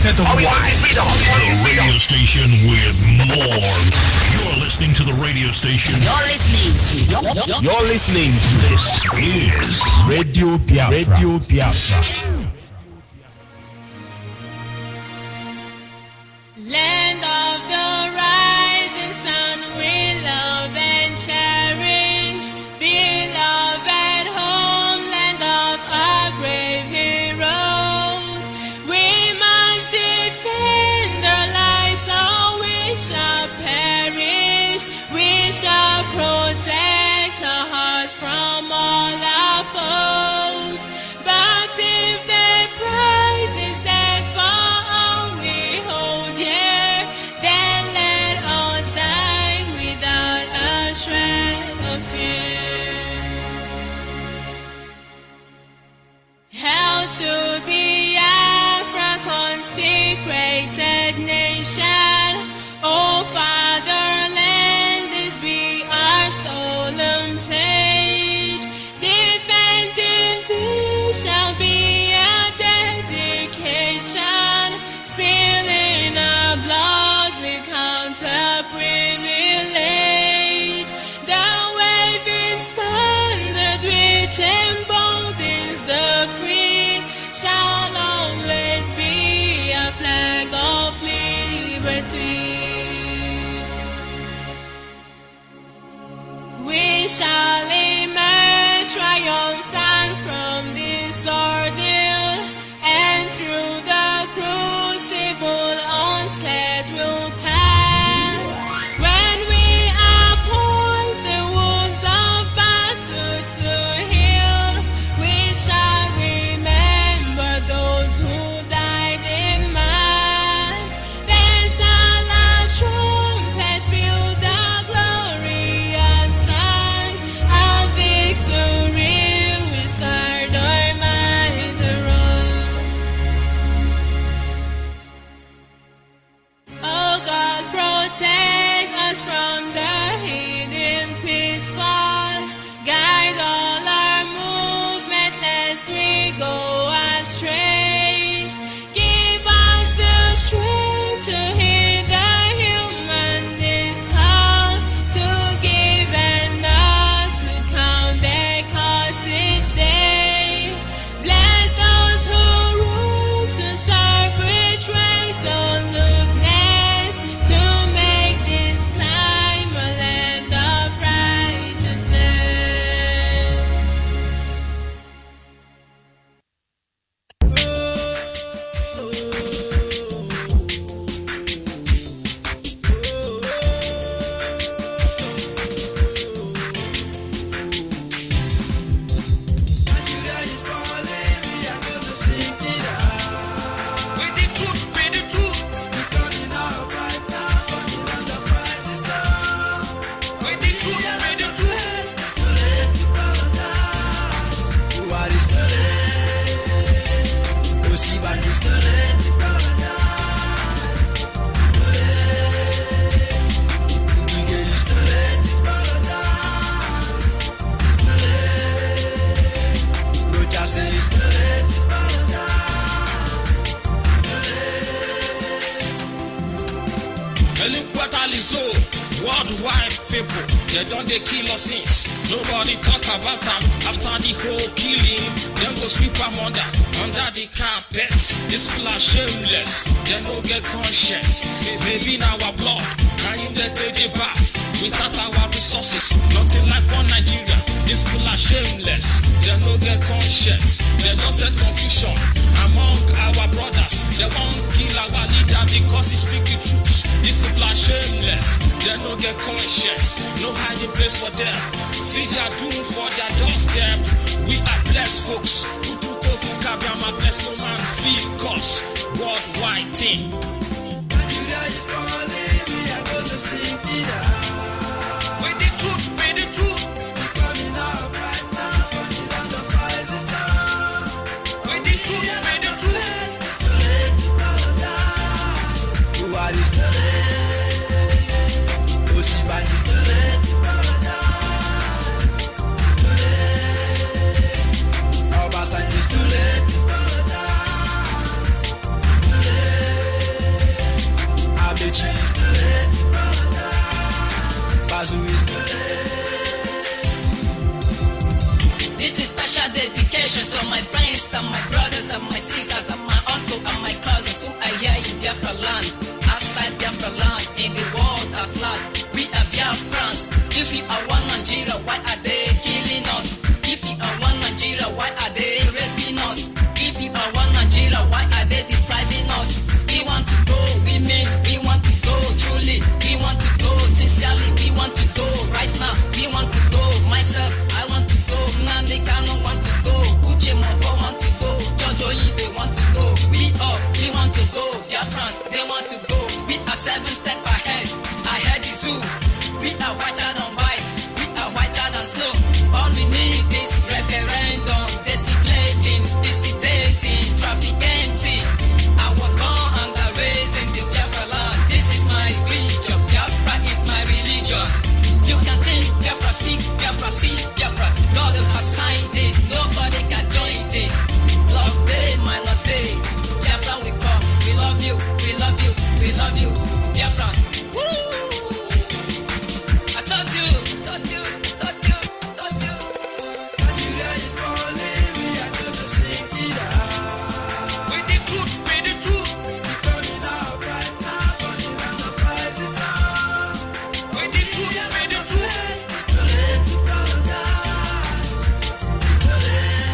meters wide. The radio station with more. You're listening to the radio station. You're listening to This is Radio Biafra. Radio Biafra. Land of the rising sun, we love and cherish. Beloved homeland of our brave heroes. We must defend our lives or we shall perish. We shall protect our hearts from all our foes. But if the price is that for all we hold dear, then let us die without a shred of fear. Held to be Biafra, consecrated nation. O fatherland, this be our solemn pledge. Defending thee shall be a dedication. Spilling our blood we count a privilege. The waving standard which emboldens the free shall always be a flag of liberty. We shall emerge triumphant from this ordeal, and through the crucible unscathed we'll pass. When we are poised the wounds of battle to heal, we shall remember those who died in mass. Then shall our trumpets build the glorious song of victory. We scarred our minds around. Oh God, protect us from the hidden pitfall. Guide all our movement lest we go astray. Give us the strength to hear the humanist call, to give and not to count their cost each day. Bless those who rule to serve with resoluteness, to make this climb a land of righteousness. Nigeria is falling, we are gonna sing it out. With the truth, with the truth, We coming out right now for the land of rising sun. with the truth, with the truth. It's too late to paradise. Who are the stolen? Who see what is stolen to paradise? Stolen. We get you stolen to paradise. Stolen. Roger say it's stolen to paradise. Stolen. Elukwatalizo, worldwide people, they don't they kill us since. Nobody talk about them after the whole killing. Them go sweep them under the carpet. These people are shameless, they no get conscience. Maybe in our blood, and in the take the bath. Without our resources, nothing like one Nigeria. These people are shameless, they no get conscience. They don't set confusion among our brothers. They won't kill our leader because he speak the truth. These people are shameless, they no get conscience. No hiding place for them. See their doom for their doorstep. We are blessed folks. Bless no man feel cause worldwide thing. Nigeria is falling, we are gonna sing it out. With the truth, with the truth, We coming out right now for the land of rising sun. with the truth, with the truth. It's too late to paradise. Who are the stolen? Who see what is stolen to paradise? Stolen. Obasanjo stolen to paradise. Stolen. Salvation to my friends and my brothers and my sisters and my uncle and my cousins who are here in Biafra land, outside Biafra land, in the world at large. We are Biafrans. If you are one Nigeria, why are they killing us? If you are one Nigeria, why are they raping us? If you are one Nigeria, why are they depriving us? We want to go, women, we want to go truly. We want to go sincerely, we want to go right now. We want to go, myself, I want to go. Nandi Kano want to go. Uche Mofo want to go. George Onyibe want to go. We want to go. Biafrans, they want to go. We are 7 steps ahead. Ahead is who? We are whiter than white. We are whiter than snow. All we need is referendum. Desecrating, dissipating, trafficking. I was born and raised in the Biafra land. This is my religion. Biafra is my religion. You can think Biafra, speak Biafra, see Biafra. God has signed it. Nobody can join it. Lost day, minus day. Biafra we come. We love you. We love you. We love you. Biafra. Woo! I told you. Nigeria is falling, we are gonna sing it out. With the truth, with the truth. We're coming out right now for the land of rises sun. With the truth, with the truth. It's too late to apologize. It's too late.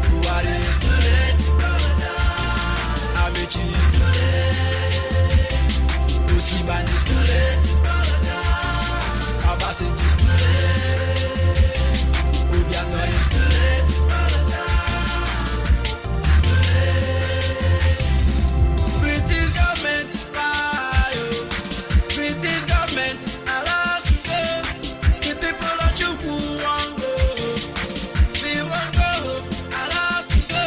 Buhari is too late to apologize. Amechi is too late. Osiban is too late to apologize. Obasanjo is too late. Obiano is too late to apologize. It's too late. British government is right. British government allow us to go. The people of Chukwu won't go. We won't go. Allow us to go.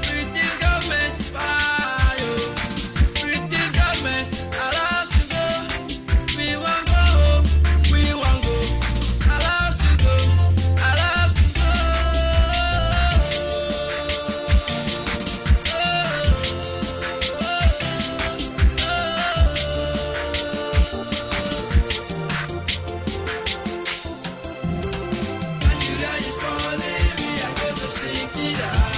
British government is right. British government allow us to go. We won't go. We won't go. Allow us to go. Allow us to go. Nigeria is falling, we are gonna sing it out.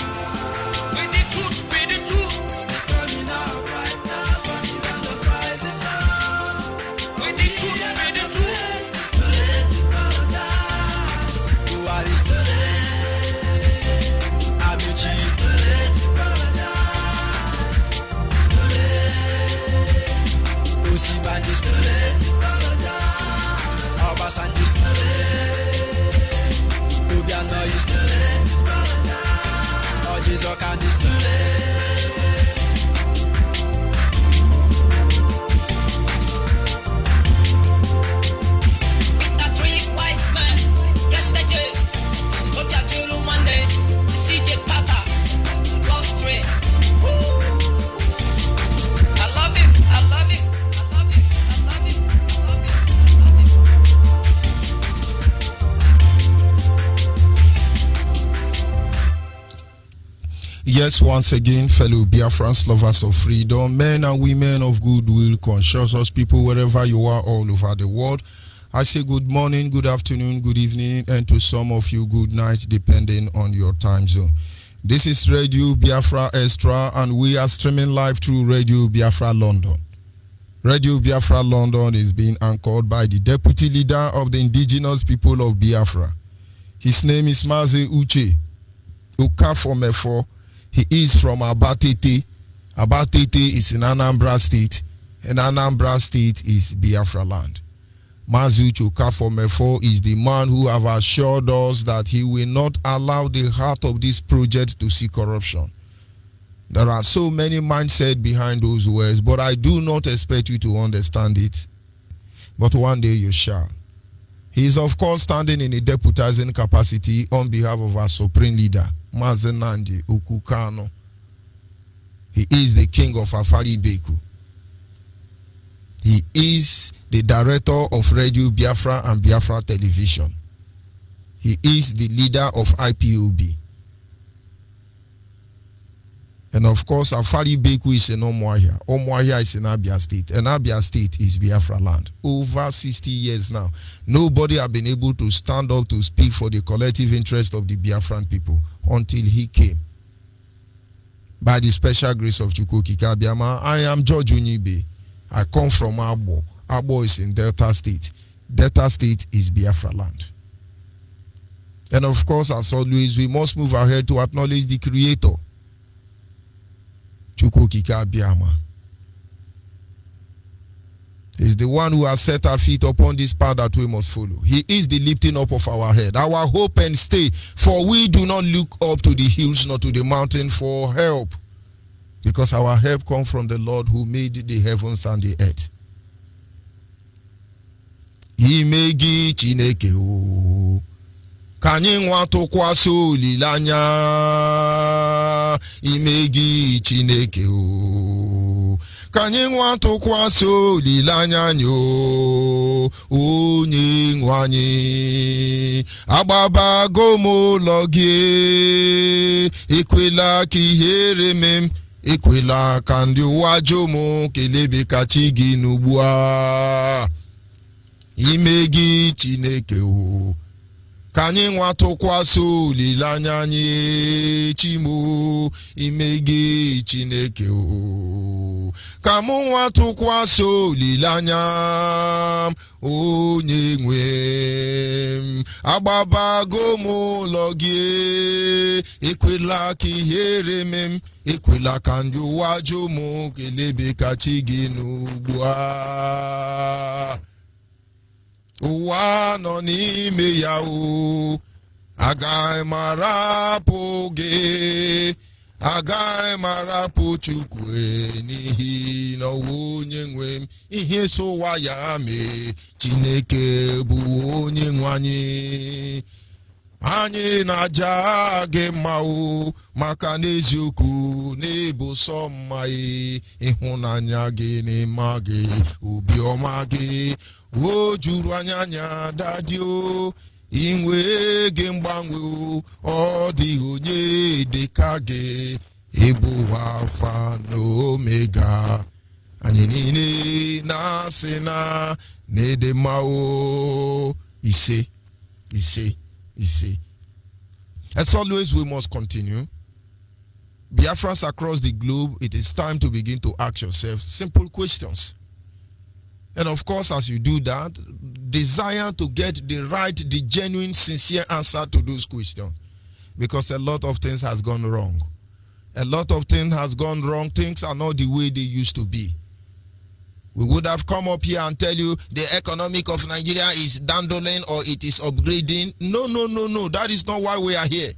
With the truth, with the truth. We're coming out right now for the land of rising sun. With the truth, with the truth. It's too late to apologize. Buhari is too late. Amechi is too late to apologize. It's too late. Osiban is too late to apologize. Obasanjo is too late. Obiano is too late to apologize. Ojizokan is too late. We are 3 wise men. Prestige, Obiajulu Monday, CJ Papa, Lost Stray. I love it. I love it. I love it. I love it. I love it. I love it. Yes, once again, fellow Biafrans, lovers of freedom, men and women of goodwill, conscious people, wherever you are all over the world, I say good morning, good afternoon, good evening, and to some of you, good night, depending on your time zone. This is Radio Biafra Extra, and we are streaming live through Radio Biafra London. Radio Biafra London is being anchored by the Deputy Leader of the Indigenous People of Biafra. His name is Mazi Uche Okafomefo. He is from Abatete. Abatete is in Anambra State, and Anambra State is Biafra land. Mazi Uche Okafomefo is the man who have assured us that he will not allow the heart of this project to see corruption. There are so many mindsets behind those words, but I do not expect you to understand it. But one day you shall. He is, of course, standing in a deputizing capacity on behalf of our supreme leader, Mazi Nnamdi Okukano. He is the king of Afari Beku. He is the director of Radio Biafra and Biafra Television. He is the leader of IPOB. And of course, Afari Beku is in Omoahia. Omoahia is in Abia State. And Abia State is Biafra land. Over 60 years now, nobody has been able to stand up to speak for the collective interest of the Biafran people until he came. By the special grace of Chukwukika Abiyama, I am George Onyibe. I come from Abo. Abo is in Delta State. Delta State is Biafra land. And of course, as always, we must move ahead to acknowledge the Creator. Chukwukika Abiyama is the one who has set our feet upon this path that we must follow. He is the lifting up of our head, our hope and stay. For we do not look up to the hills nor to the mountain for help, because our help comes from the Lord who made the heavens and the earth. Imegi Chineke o Kanye nwa tụkwasị olileanya imegi Chineke o Kanye nwa tụkwasị olileanya nyo onye nwe anyị agbabago m ụlọ gị ekwela ka ihere mem ekwela ka ndị ụwa jụ m kelebe ka chi gị n'ugbu a imegi Chineke o Kanye nwa tụkwasị olileanya anyị chimo imegi Chineke o ka mụ nwa tụkwasị olileanya onye nwe m agbabago m ụlọ gị ekwela ka ihere mem ekwela ka ndị ụwa jụ m kelebe ka chi gị n'ugbu a ụwa nọ n'ime ya o agaghị m arapụ gị agaghị m arapụ Chukwu n'ihi na onye nwe m ihe so ụwa ya mee Chineke bụ onye nwe anyị anyị na-aja gị mma o maka n'eziokwu n'ịbụ sọ mma ịhụnanya gị n'ịma gị obiọma gị o juru anya dadi o inwe gị mgbanwe ọ dịghị onye dịka gị ịbụ Alfa na Omega anyị niile na-asị na n'ịdị mma o ise. As always, we must continue. Biafrans across the globe, it is time to begin to ask yourself simple questions. And of course, as you do that, desire to get the right, the genuine, sincere answer to those questions. Because a lot of things has gone wrong. A lot of things has gone wrong. Things are not the way they used to be. We would have come up here and tell you the economic of Nigeria is dandling or it is upgrading. No. That is not why we are here.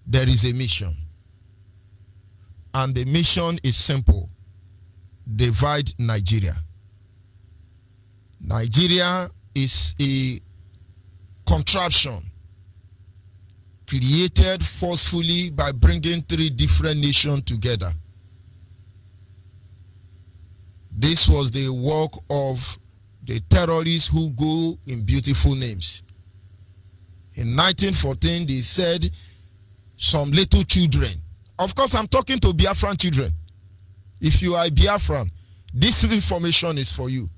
There is a mission. And the mission is simple. Divide Nigeria. Nigeria is a contraption created forcefully by bringing three different nations together. This was the work of the terrorists who go in beautiful names. In 1914, they said some little children. Of course, I'm talking to Biafran children. If you are a Biafran, this information is for you.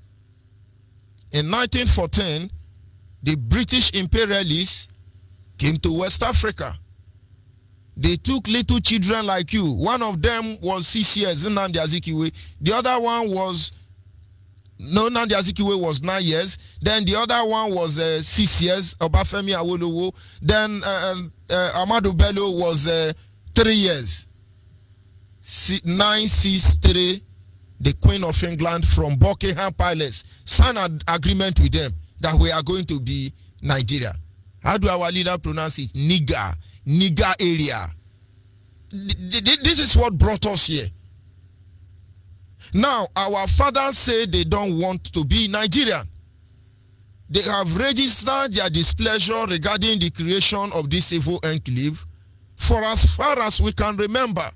In 1914, the British imperialists came to West Africa. They took little children like you. One of them was 6 years, Nnamdi Azikiwe. The other one was, Nnamdi Azikiwe was 9 years. Then the other one was 6 years, Obafemi Awolowo. Then Ahmadu Bello was 3 years. 963, the Queen of England from Buckingham Palace signed an agreement with them that we are going to be Nigeria. How do our leader pronounce it? Niger area. This is what brought us here. Now, our fathers say they don't want to be Nigerian. They have registered their displeasure regarding the creation of this evil enclave for as far as we can remember.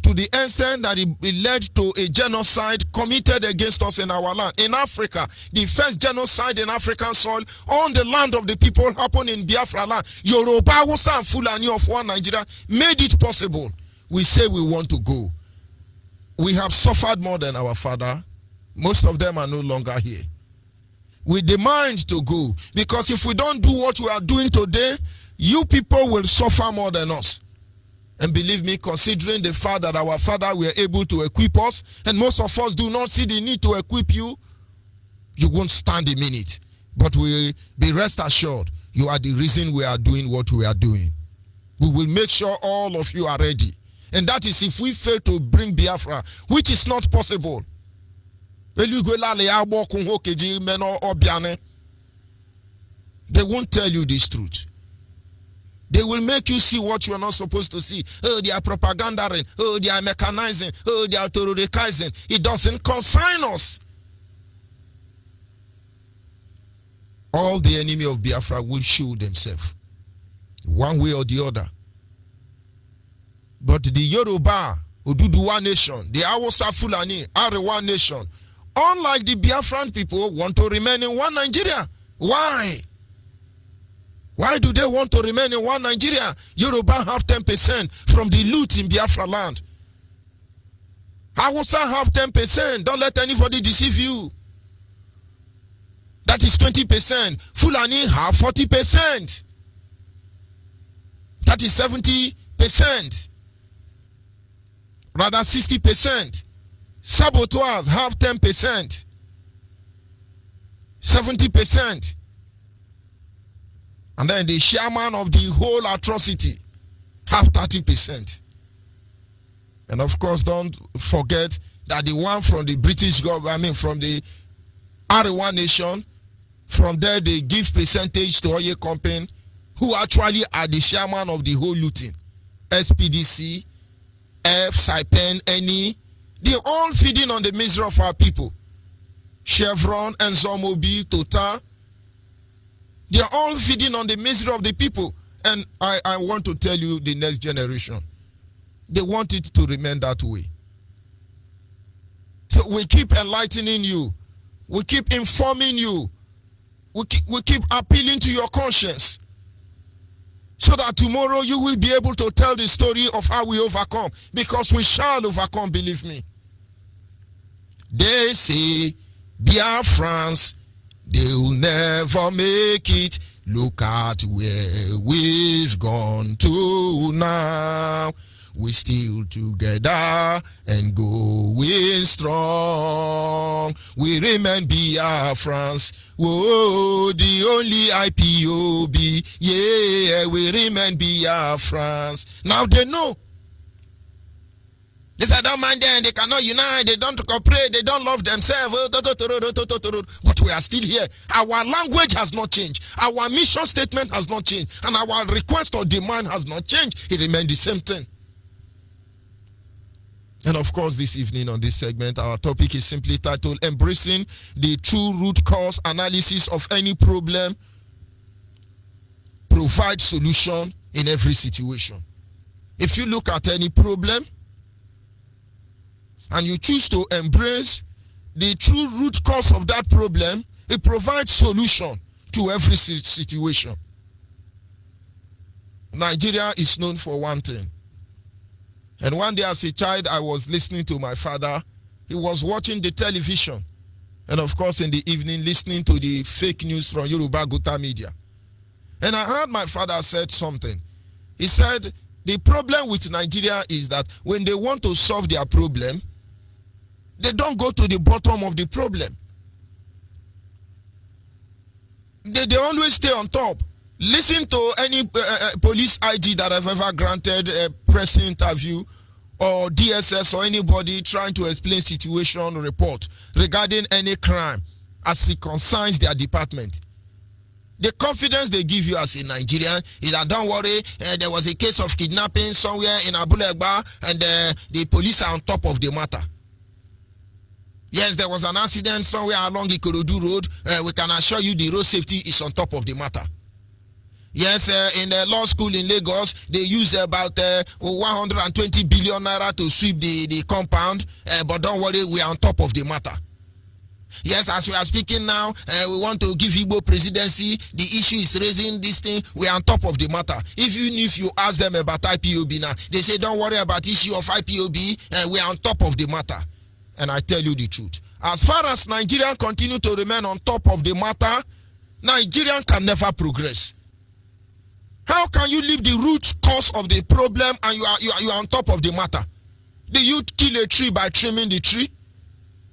to the extent that it led to a genocide committed against us in our land. In Africa, the first genocide in African soil on the land of the people happened in Biafra land. Yoruba, Hausa, and Fulani of one Nigeria made it possible. We say we want to go. We have suffered more than our father. Most of them are no longer here. We demand to go, because if we don't do what we are doing today, you people will suffer more than us. And believe me, considering the fact that our father were able to equip us, and most of us do not see the need to equip you, you won't stand a minute. But we be rest assured, you are the reason we are doing what we are doing. We will make sure all of you are ready. And that is if we fail to bring Biafra, which is not possible. They won't tell you this truth. They will make you see what you are not supposed to see. Oh, they are propagandizing. Oh, they are mechanizing. Oh, they are terrorizing. It doesn't concern us. All the enemy of Biafra will show themselves, one way or the other. But the Yoruba, Oduduwa nation, the Hausa Fulani, Arewa nation, unlike the Biafran people, want to remain in one Nigeria. Why? Why do they want to remain in one Nigeria? Yoruba have 10% from the loot in Biafra land. Hausa have 10%. Don't let anybody deceive you. That is 20%. Fulani have 40%. That is 70%. Rather 60%. Saboteurs have 10%. 70%. And then the chairman of the whole atrocity have 30%. And of course, don't forget that the one from the British government, from the Arewa nation, from there they give percentage to Oye company, who actually are the chairman of the whole looting. SPDC, F, Saipen, NE, they're all feeding on the misery of our people. Chevron, ExxonMobil, Total, they're all feeding on the misery of the people. And I want to tell you, the next generation, they want it to remain that way. So we keep enlightening you. We keep informing you. We keep appealing to your conscience, so that tomorrow you will be able to tell the story of how we overcome. Because we shall overcome, believe me. They say, Biafrans, they will never make it. Look at where we've gone to now. We're still together and going strong. We remain Biafrans. Whoa, the only IPOB. Yeah, we remain Biafrans. Now they know. They said, don't mind them, they cannot unite, they don't cooperate, they don't love themselves. But we are still here. Our language has not changed. Our mission statement has not changed. And our request or demand has not changed. It remains the same thing. And of course, this evening on this segment, our topic is simply titled, Embracing the True Root Cause Analysis of Any Problem, Provide Solution in Every Situation. If you look at any problem, and you choose to embrace the true root cause of that problem, it provides solution to every situation. Nigeria is known for one thing. And one day as a child, I was listening to my father. He was watching the television. And of course, in the evening, listening to the fake news from Yoruba Gota media. And I heard my father said something. He said, the problem with Nigeria is that when they want to solve their problem, they don't go to the bottom of the problem. They always stay on top. Listen to any police IG that I've ever granted a press interview, or DSS, or anybody trying to explain situation report regarding any crime as it concerns their department. The confidence they give you as a Nigerian is that, don't worry, there was a case of kidnapping somewhere in Abulegba, and the police are on top of the matter. Yes, there was an accident somewhere along Ikorodu Road. We can assure you the road safety is on top of the matter. Yes, in the law school in Lagos, they use about 120 billion naira to sweep the compound. But don't worry, we are on top of the matter. Yes, as we are speaking now, we want to give Igbo presidency. The issue is raising this thing. We are on top of the matter. Even if you ask them about IPOB now, they say don't worry about issue of IPOB. We are on top of the matter. And I tell you the truth. As far as Nigerians continue to remain on top of the matter, Nigerian can never progress. How can you leave the root cause of the problem and you are on top of the matter? Do you kill a tree by trimming the tree?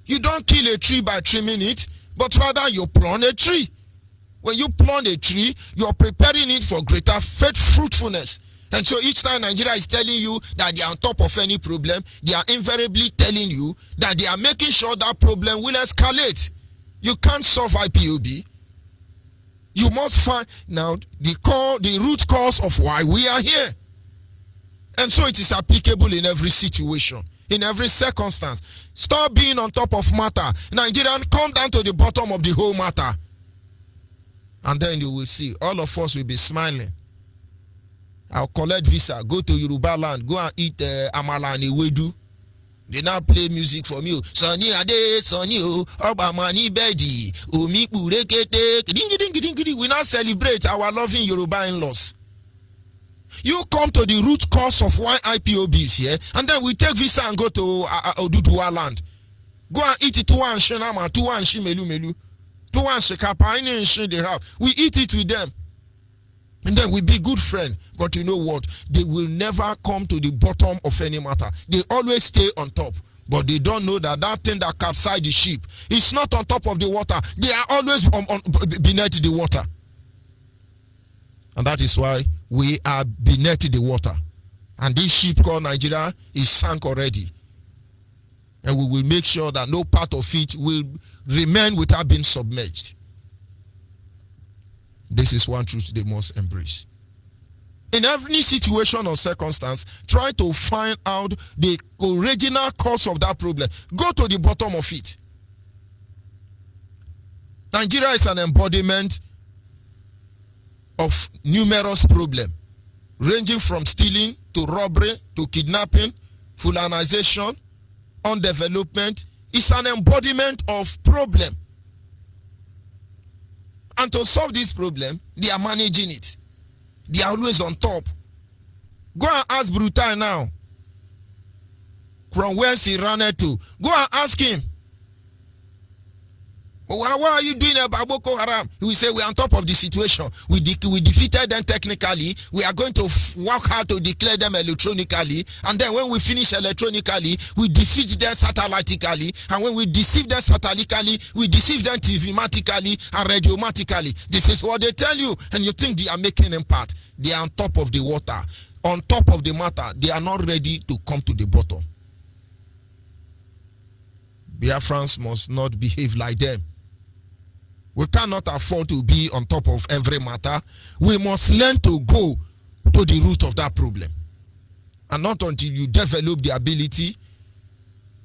You don't kill a tree by trimming it, but rather you plant a tree. When you plant a tree, you're preparing it for greater fruitfulness. And so each time Nigeria is telling you that they are on top of any problem, they are invariably telling you that they are making sure that problem will escalate. You can't solve IPOB. You must find now the root cause of why we are here. And so it is applicable in every situation, in every circumstance. Stop being on top of matter. Nigerian, come down to the bottom of the whole matter. And then you will see, all of us will be smiling. I'll collect visa, go to Yoruba land, go and eat amala and ewedu. They now play music for me. Sonny ade, Sonny Obamani bedi, Umi Urekete. We now celebrate our loving Yoruba in-laws. You come to the root cause of why IPOB is here, and then we take visa and go to Oduduwa land. Go and eat it to one shenama, to one shimelu, to one shekapa, any shin they have. We eat it with them. And then we be good friends. But you know what? They will never come to the bottom of any matter. They always stay on top. But they don't know that that thing that capsized the ship is not on top of the water. They are always beneath the water. And that is why we are beneath the water. And this ship called Nigeria is sunk already. And we will make sure that no part of it will remain without being submerged. This is one truth they must embrace. In every situation or circumstance, try to find out the original cause of that problem. Go to the bottom of it. Nigeria is an embodiment of numerous problems, ranging from stealing to robbery to kidnapping, Fulanization, undevelopment. It's an embodiment of problem. And to solve this problem, they are managing it. They are always on top. Go and ask Brutal now. From where he ran to. Go and ask him. What are you doing about Boko Haram? He will say, we are on top of the situation. We defeated them technically. We are going to work hard to declare them electronically. And then when we finish electronically, we defeat them satellitically. And when we deceive them satellitically, we deceive them TV-matically and radiomatically. This is what they tell you. And you think they are making impact. They are on top of the water. On top of the matter. They are not ready to come to the bottom. Biafrans must not behave like them. We cannot afford to be on top of every matter. We must learn to go to the root of that problem. And not until you develop the ability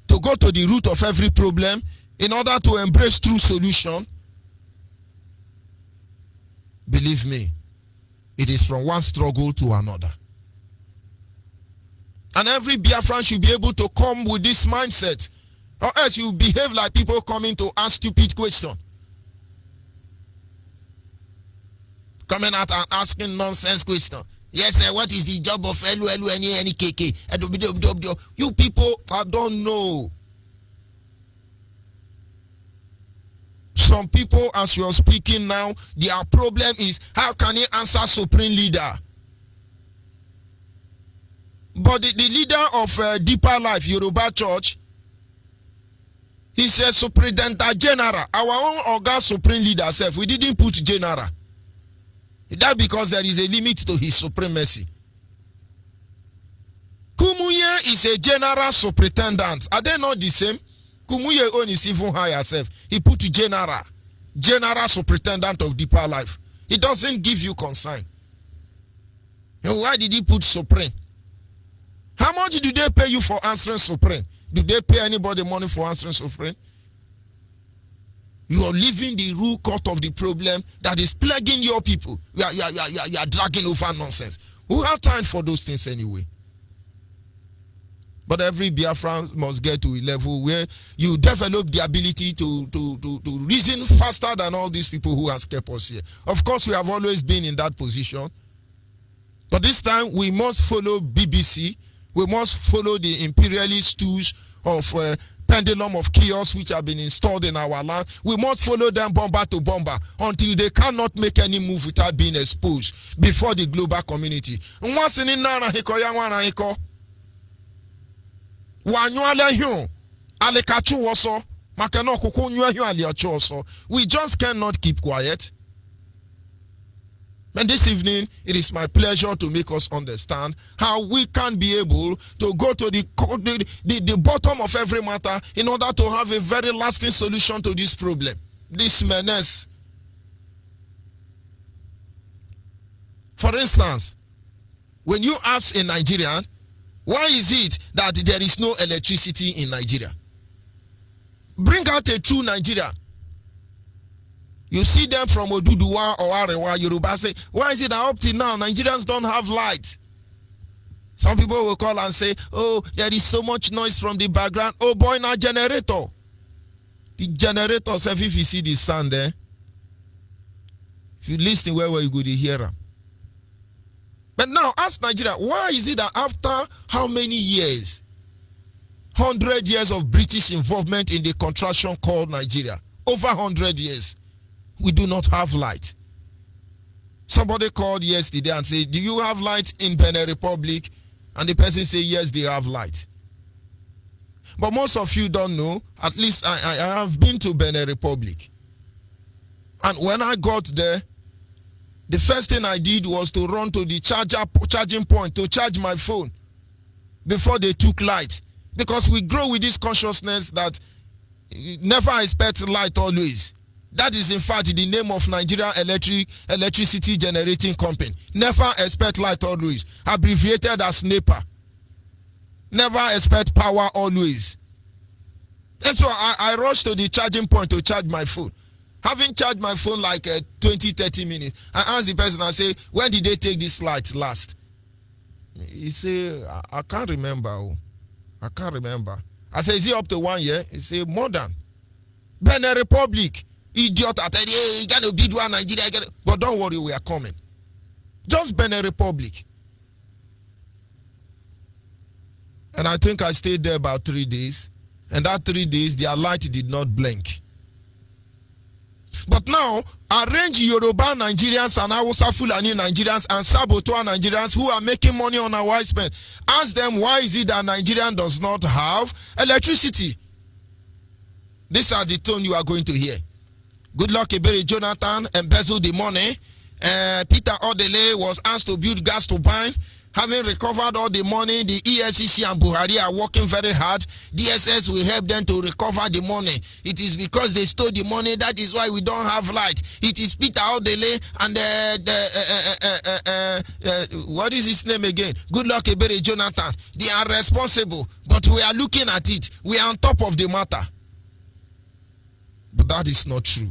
to go to the root of every problem in order to embrace true solution. Believe me, it is from one struggle to another. And every Biafran should be able to come with this mindset. Or else you behave like people coming to ask stupid questions. Coming out and asking nonsense questions. Yes, sir, what is the job of LULUNENKK? You people, I don't know. Some people, as you are speaking now, their problem is, how can he answer supreme leader? But the leader of Deeper Life, Yoruba Church, he said Superintendent General. Our own Oga Supreme Leader self, we didn't put General. That's because there is a limit to his supremacy. Kumuye is a general superintendent. Are they not the same? Kumuye own is even higher self. He put general superintendent of Deeper Life. It doesn't give you concern. And why did he put supreme? How much do they pay you for answering supreme? Do they pay anybody money for answering supreme? You are leaving the root cause of the problem that is plaguing your people. You are dragging over nonsense. Who have time for those things anyway? But every Biafran must get to a level where you develop the ability to reason faster than all these people who have kept us here. Of course, we have always been in that position. But this time, we must follow BBC. We must follow the imperialist tools of pendulum of chaos which have been installed in our land. We must follow them bomber to bomber until they cannot make any move without being exposed before the global community. We just cannot keep quiet. And this evening, it is my pleasure to make us understand how we can be able to go to the bottom of every matter in order to have a very lasting solution to this problem, this menace. For instance, when you ask a Nigerian, why is it that there is no electricity in Nigeria? Bring out a true Nigeria. You see them from Oduduwa or Arewa, Yoruba say, why is it that up till now Nigerians don't have light? Some people will call and say, oh, there is so much noise from the background. Oh boy, now generator. The generator, if you see the sound there, if you listen where you go to hear them. But now ask Nigeria, why is it that after how many years, 100 years of British involvement in the contraction called Nigeria, over 100 years, we do not have light? Somebody called yesterday and said, do you have light in Benin Republic? And the person said, yes, they have light. But most of you don't know, at least I have been to Benin Republic. And when I got there, the first thing I did was to run to the charging point to charge my phone before they took light. Because we grow with this consciousness that never expect light always. That is in fact the name of Nigeria Electricity Generating Company. Never expect light always. Abbreviated as NEPA. Never expect power always. And so I rushed to the charging point to charge my phone. Having charged my phone like 20-30 minutes, I asked the person, I say, when did they take this light last? He said, I can't remember. Oh. I can't remember. I said, is it up to 1 year? He said, more than. Benin Republic. Idiot. I said, hey, you gotta beat one Nigeria. But don't worry, we are coming. Just Benin Republic. And I think I stayed there about 3 days. And that 3 days, their light did not blink. But now, arrange Yoruba Nigerians and Hausa Fulani Nigerians and Sabotua Nigerians who are making money on our expense. Ask them, why is it that Nigerian does not have electricity? These are the tone you are going to hear. Good luck, Ebere Jonathan embezzled the money. Peter Odele was asked to build gas turbine. Having recovered all the money, the EFCC and Buhari are working very hard. DSS will help them to recover the money. It is because they stole the money, that is why we don't have light. It is Peter Odele and what is his name again? Good luck, Ebere Jonathan. They are responsible, but we are looking at it. We are on top of the matter. But that is not true.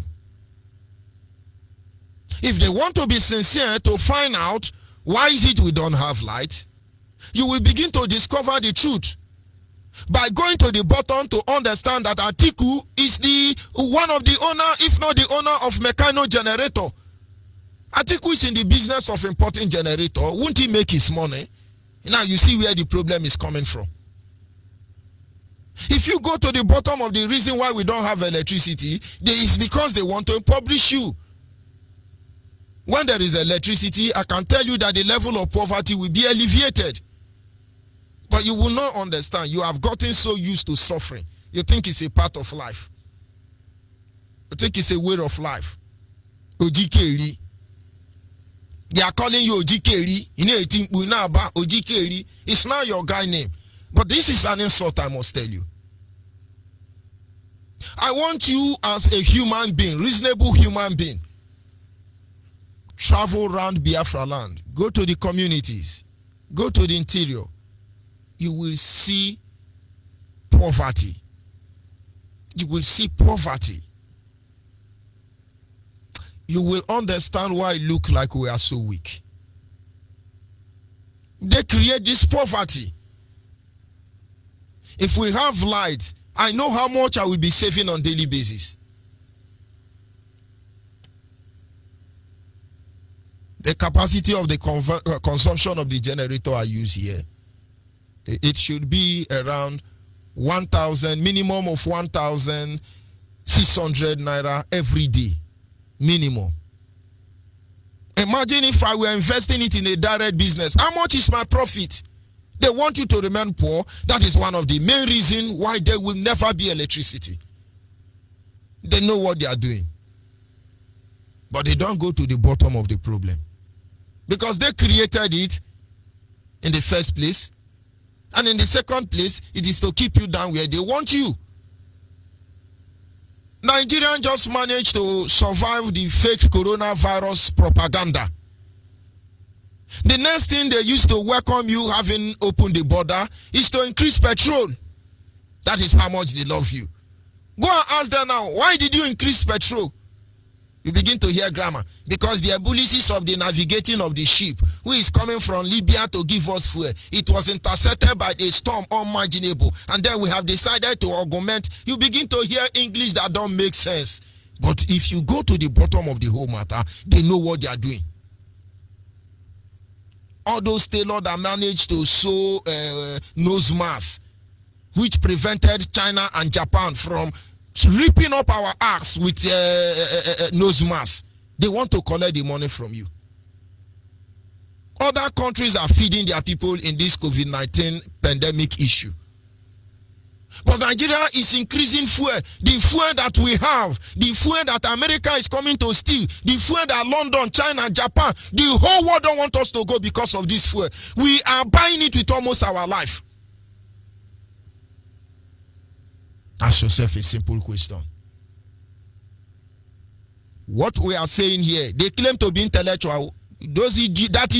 If they want to be sincere to find out why is it we don't have light, you will begin to discover the truth by going to the bottom to understand that Atiku is the one of the owner, if not the owner of Mechano Generator. Atiku is in the business of importing generator. Won't he make his money? Now you see where the problem is coming from. If you go to the bottom of the reason why we don't have electricity, it is because they want to impoverish you. When there is electricity, I can tell you that the level of poverty will be alleviated. But you will not understand. You have gotten so used to suffering. You think it's a part of life. You think it's a way of life. Ojikeri. They are calling you Ojikeri. It's not your guy name. But this is an insult, I must tell you. I want you as a human being, reasonable human being, travel around Biafra land. Go to the communities. Go to the interior. You will see poverty. You will see poverty. you will understand why it look like we are so weak. They create this poverty. If we have light, I know how much I will be saving on daily basis. The capacity of the consumption of the generator I use here, it should be around 1,000, minimum of 1,600 naira every day. Minimum. Imagine if I were investing it in a direct business. How much is my profit? They want you to remain poor. That is one of the main reasons why there will never be electricity. They know what they are doing. But they don't go to the bottom of the problem. Because they created it in the first place. And in the second place, it is to keep you down where they want you. Nigerians just managed to survive the fake coronavirus propaganda. The next thing they used to welcome you having opened the border is to increase petrol. That is how much they love you. Go and ask them now, why did you increase petrol? You begin to hear grammar. Because the abilities of the navigating of the ship, who is coming from Libya to give us fuel, it was intercepted by a storm unimaginable. And then we have decided to augment. You begin to hear English that don't make sense. But if you go to the bottom of the whole matter, they know what they are doing. All those tailors that managed to sew nose masks, which prevented China and Japan from ripping up our ass with nose masks. They want to collect the money from you. Other countries are feeding their people in this COVID-19 pandemic issue. But Nigeria is increasing fuel. The fuel that we have, the fuel that America is coming to steal, the fuel that London, China, Japan, the whole world don't want us to go because of this fuel. We are buying it with almost our life. Ask yourself a simple question. What we are saying here, they claim to be intellectual. Does he do that?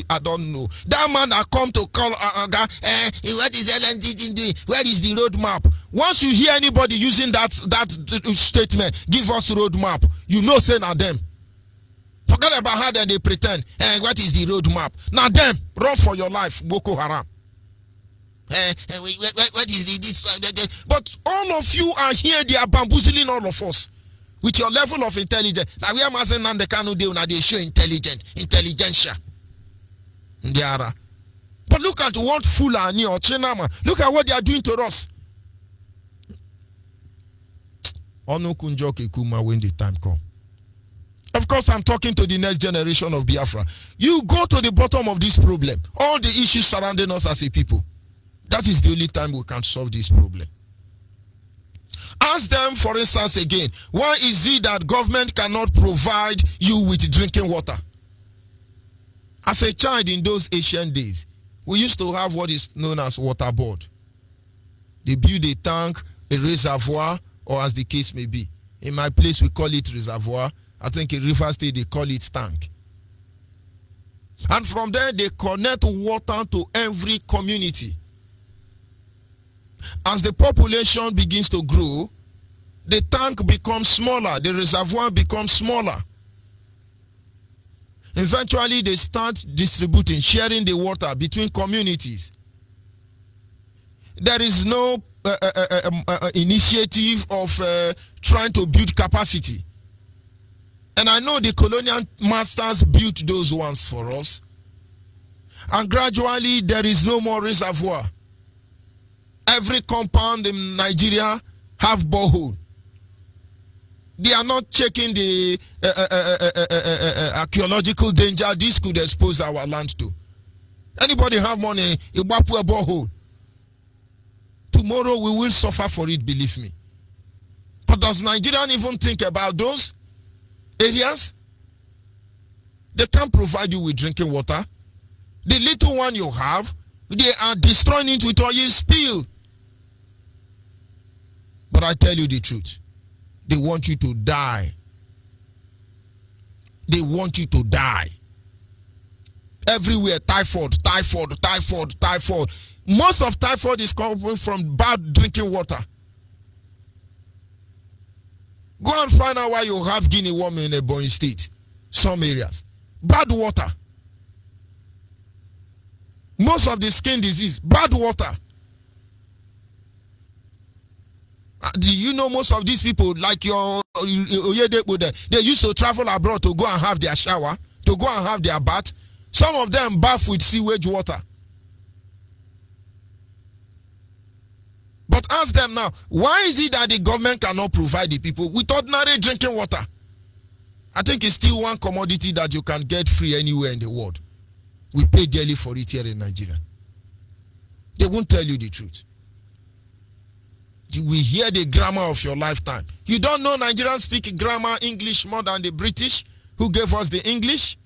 I don't know. That man that come to call what is LNT doing? Where is the roadmap? Once you hear anybody using that statement, give us roadmap, you know say na them. Forget about how they pretend. What is the roadmap? Now them, run for your life, Boko Haram. What is this? But all of you are here, they are bamboozling all of us with your level of intelligence. Now we are mazing and the canoe they show intelligentsia. They are. But look at what Fulani or Chinama, look at what they are doing to us. Onu kunjoke kuma when the time comes. Of course, I'm talking to the next generation of Biafra. You go to the bottom of this problem. All the issues surrounding us as a people. That is the only time we can solve this problem. Ask them, for instance, again, why is it that government cannot provide you with drinking water? As a child in those ancient days, we used to have what is known as water board. They build a tank, a reservoir, or as the case may be. In my place, we call it reservoir. I think in River State, they call it tank. And from there, they connect water to every community. As the population begins to grow, the tank becomes smaller, the reservoir becomes smaller. Eventually, they start distributing, sharing the water between communities. There is no initiative of trying to build capacity. And I know the colonial masters built those ones for us. And gradually, there is no more reservoir. Every compound in Nigeria have borehole. They are not checking the archaeological danger this could expose our land to. Anybody have money, a borehole. Tomorrow we will suffer for it, believe me. But does Nigeria even think about those areas? They can't provide you with drinking water. The little one you have, they are destroying it with oil spill. But I tell you the truth. They want you to die. They want you to die. Everywhere, typhoid. Most of typhoid is coming from bad drinking water. Go and find out why you have Guinea worm in a Ebonyi State. Some areas. Bad water. Most of the skin disease, bad water. Do you know most of these people, like your Onyibe, they used to travel abroad to go and have their shower, to go and have their bath. Some of them bath with sewage water. But ask them now, why is it that the government cannot provide the people with ordinary drinking water? I think it's still one commodity that you can get free anywhere in the world. We pay dearly for it here in Nigeria. They won't tell you the truth. You will hear the grammar of your lifetime. You don't know Nigerians speak grammar English more than the British who gave us the English?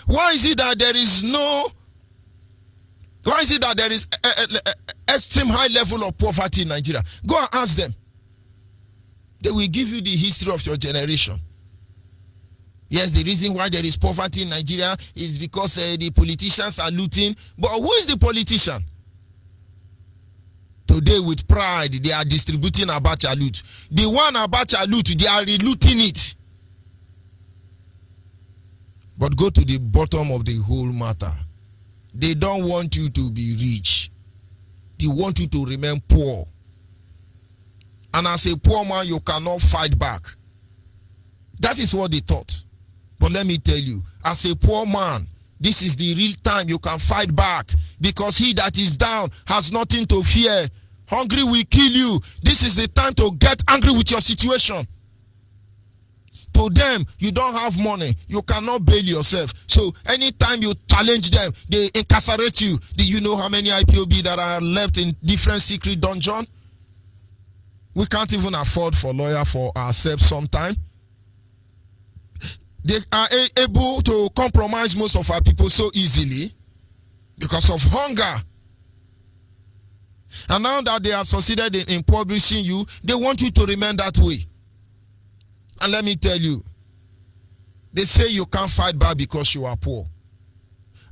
Why is it that there is extreme high level of poverty in Nigeria? Go and ask them. They will give you the history of your generation. Yes, the reason why there is poverty in Nigeria is because the politicians are looting. But who is the politician? Today with pride, they are distributing Abacha loot. The one Abacha loot, they are re-looting it. But go to the bottom of the whole matter. They don't want you to be rich. They want you to remain poor. And as a poor man, you cannot fight back. That is what they thought. But let me tell you, as a poor man, this is the real time you can fight back. Because he that is down has nothing to fear. Hungry will kill you. This is the time to get angry with your situation. To them, you don't have money. You cannot bail yourself. So anytime you challenge them, they incarcerate you. Do you know how many IPOB that are left in different secret dungeons? We can't even afford for lawyer for ourselves sometimes. They are able to compromise most of our people so easily because of hunger. And now that they have succeeded in impoverishing you, they want you to remain that way. And let me tell you, they say you can't fight back because you are poor.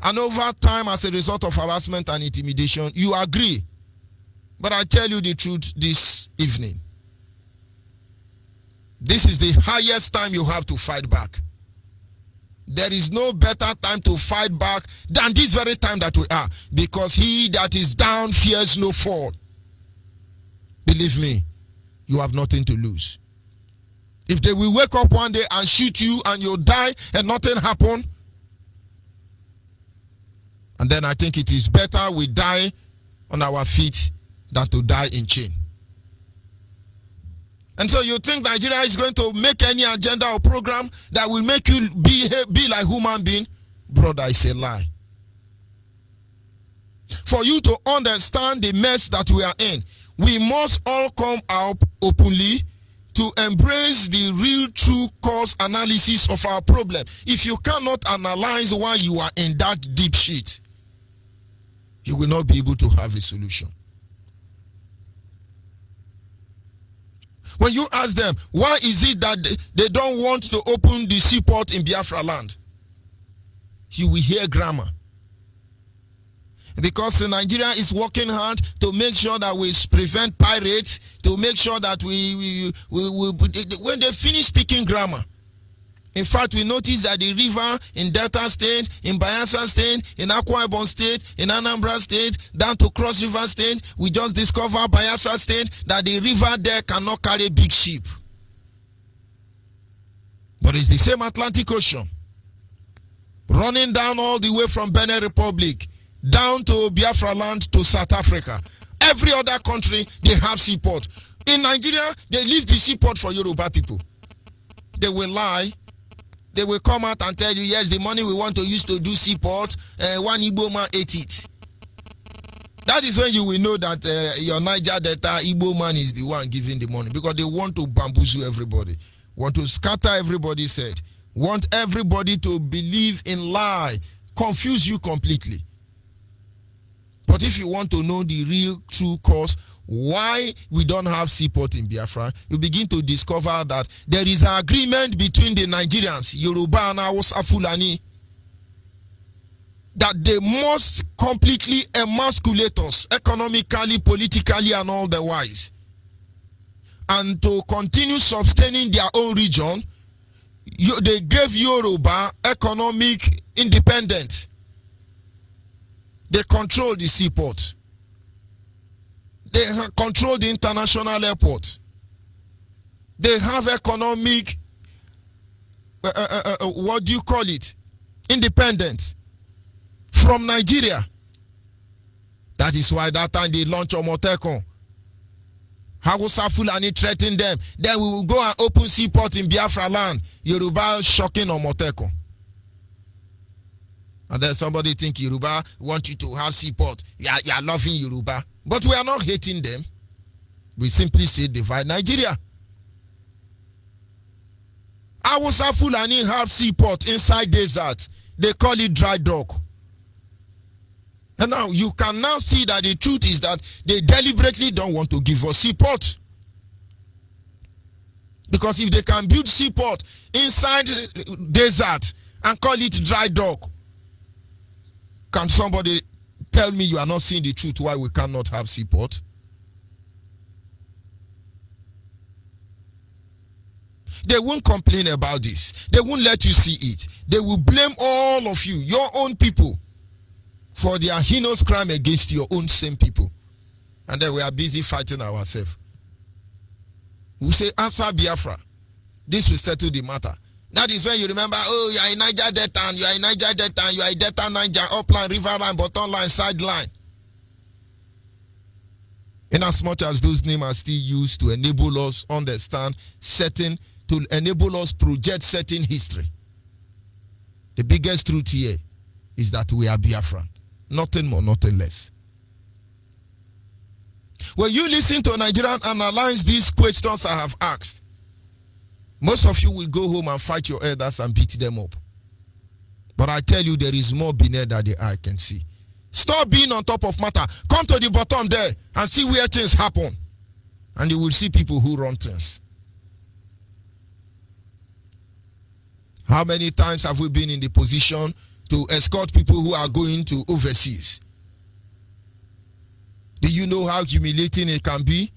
And over time, as a result of harassment and intimidation, you agree. But I tell you the truth this evening. This is the highest time you have to fight back. There is no better time to fight back than this very time that we are. Because he that is down fears no fall. Believe me, you have nothing to lose. If they will wake up one day and shoot you and you die and nothing happen, and then I think it is better we die on our feet than to die in chain. And so you think Nigeria is going to make any agenda or program that will make you be like human being? Brother, it's a lie. For you to understand the mess that we are in, we must all come out openly to embrace the real true cause analysis of our problem. If you cannot analyze why you are in that deep shit, you will not be able to have a solution. When you ask them, why is it that they don't want to open the seaport in Biafra land? You will hear grammar. Because Nigeria is working hard to make sure that we prevent pirates, to make sure that when they finish speaking grammar. In fact, we notice that the river in Delta State, in Bayelsa State, in Akwa Ibom State, in Anambra State, down to Cross River State, we just discovered Bayelsa State that the river there cannot carry big ship. But it's the same Atlantic Ocean. Running down all the way from Benin Republic, down to Biafra land to South Africa. Every other country, they have seaport. In Nigeria, they leave the seaport for Yoruba people. They will lie. They will come out and tell you, yes, the money we want to use to do seaport, one Igbo man ate it. That is when you will know that your Niger Delta Igbo man is the one giving the money. Because they want to bamboozle everybody. Want to scatter everybody's head. Want everybody to believe in lie. Confuse you completely. But if you want to know the real true cause why we don't have seaport in Biafra, you begin to discover that there is an agreement between the Nigerians, Yoruba and Hausa Fulani. that they must completely emasculate us economically, politically, and all the wise. And to continue sustaining their own region, they gave Yoruba economic independence. They control the seaport. They control the international airport. They have economic, what do you call it? Independence from Nigeria. That is why that time they launched Omotekun. Hausa Fulani threatened them. Then we will go and open seaport in Biafra land. Yoruba shocking Omotekun. And then somebody think Yoruba want you to have seaport. You are loving Yoruba. But we are not hating them. We simply say divide Nigeria. Hausa Fulani have seaport inside desert. They call it dry dock. And now you can now see that the truth is that they deliberately don't want to give us seaport. Because if they can build seaport inside desert and call it dry dock, can somebody tell me you are not seeing the truth why we cannot have seaport? They won't complain about this. They won't let you see it. They will blame all of you, your own people, for their heinous crime against your own same people. And then we are busy fighting ourselves. We say, answer Biafra. This will settle the matter. That is when you remember, oh, you are in Niger Delta, and you are in Niger Delta, and you are in Delta Niger, upline, river line, bottom line, sideline. In as much as those names are still used to enable us understand certain, to enable us project certain history. The biggest truth here is that we are Biafran. Nothing more, nothing less. When you listen to Nigerian analyze these questions I have asked, most of you will go home and fight your elders and beat them up. But I tell you, there is more beneath that the eye can see. Stop being on top of matter. Come to the bottom there and see where things happen. And you will see people who run things. How many times have we been in the position to escort people who are going to overseas? Do you know how humiliating it can be?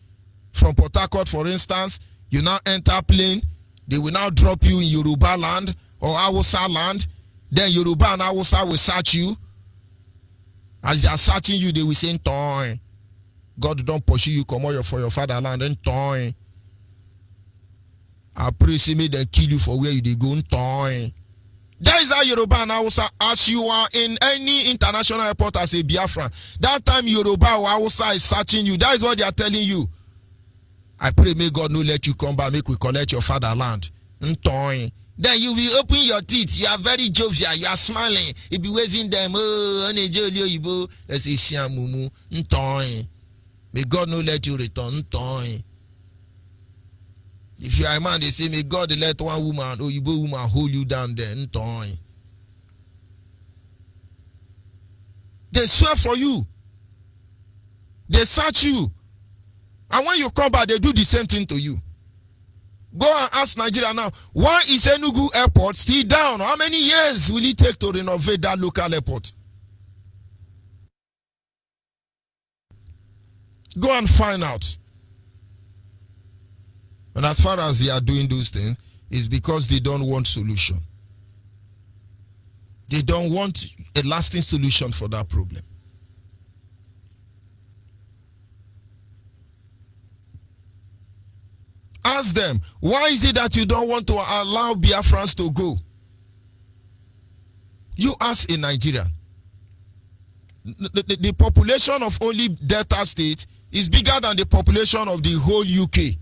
From Port Harcourt, for instance, you now enter plane, they will now drop you in Yoruba land or Hausa land. Then Yoruba and Hausa will search you. As they are searching you, they will say, Toy. God don't pursue you, come out for your fatherland, and Toy. I pray, say, may they kill you for where you they go, Toy. That is how Yoruba and Hausa, as you are in any international airport as a Biafran, that time Yoruba or Hausa is searching you. That is what they are telling you. I pray, may God no let you come back, make we collect your fatherland. Ntoy. Then you will open your teeth. You are very jovial. You are smiling. You be waving them. Oh, let's say, Siamumu. Ntoy. May God no let you return. Ntoy. If you are a man, they say, may God let one woman or Igbo woman hold you down there. Ntoy. They swear for you. They search you. And when you come back, they do the same thing to you. Go and ask Nigeria now, why is Enugu airport still down? How many years will it take to renovate that local airport? Go and find out. And as far as they are doing those things, it's because they don't want solution. They don't want a lasting solution for that problem. Ask them, why is it that you don't want to allow Biafrans to go? You ask in Nigeria. The population of only Delta State is bigger than the population of the whole UK.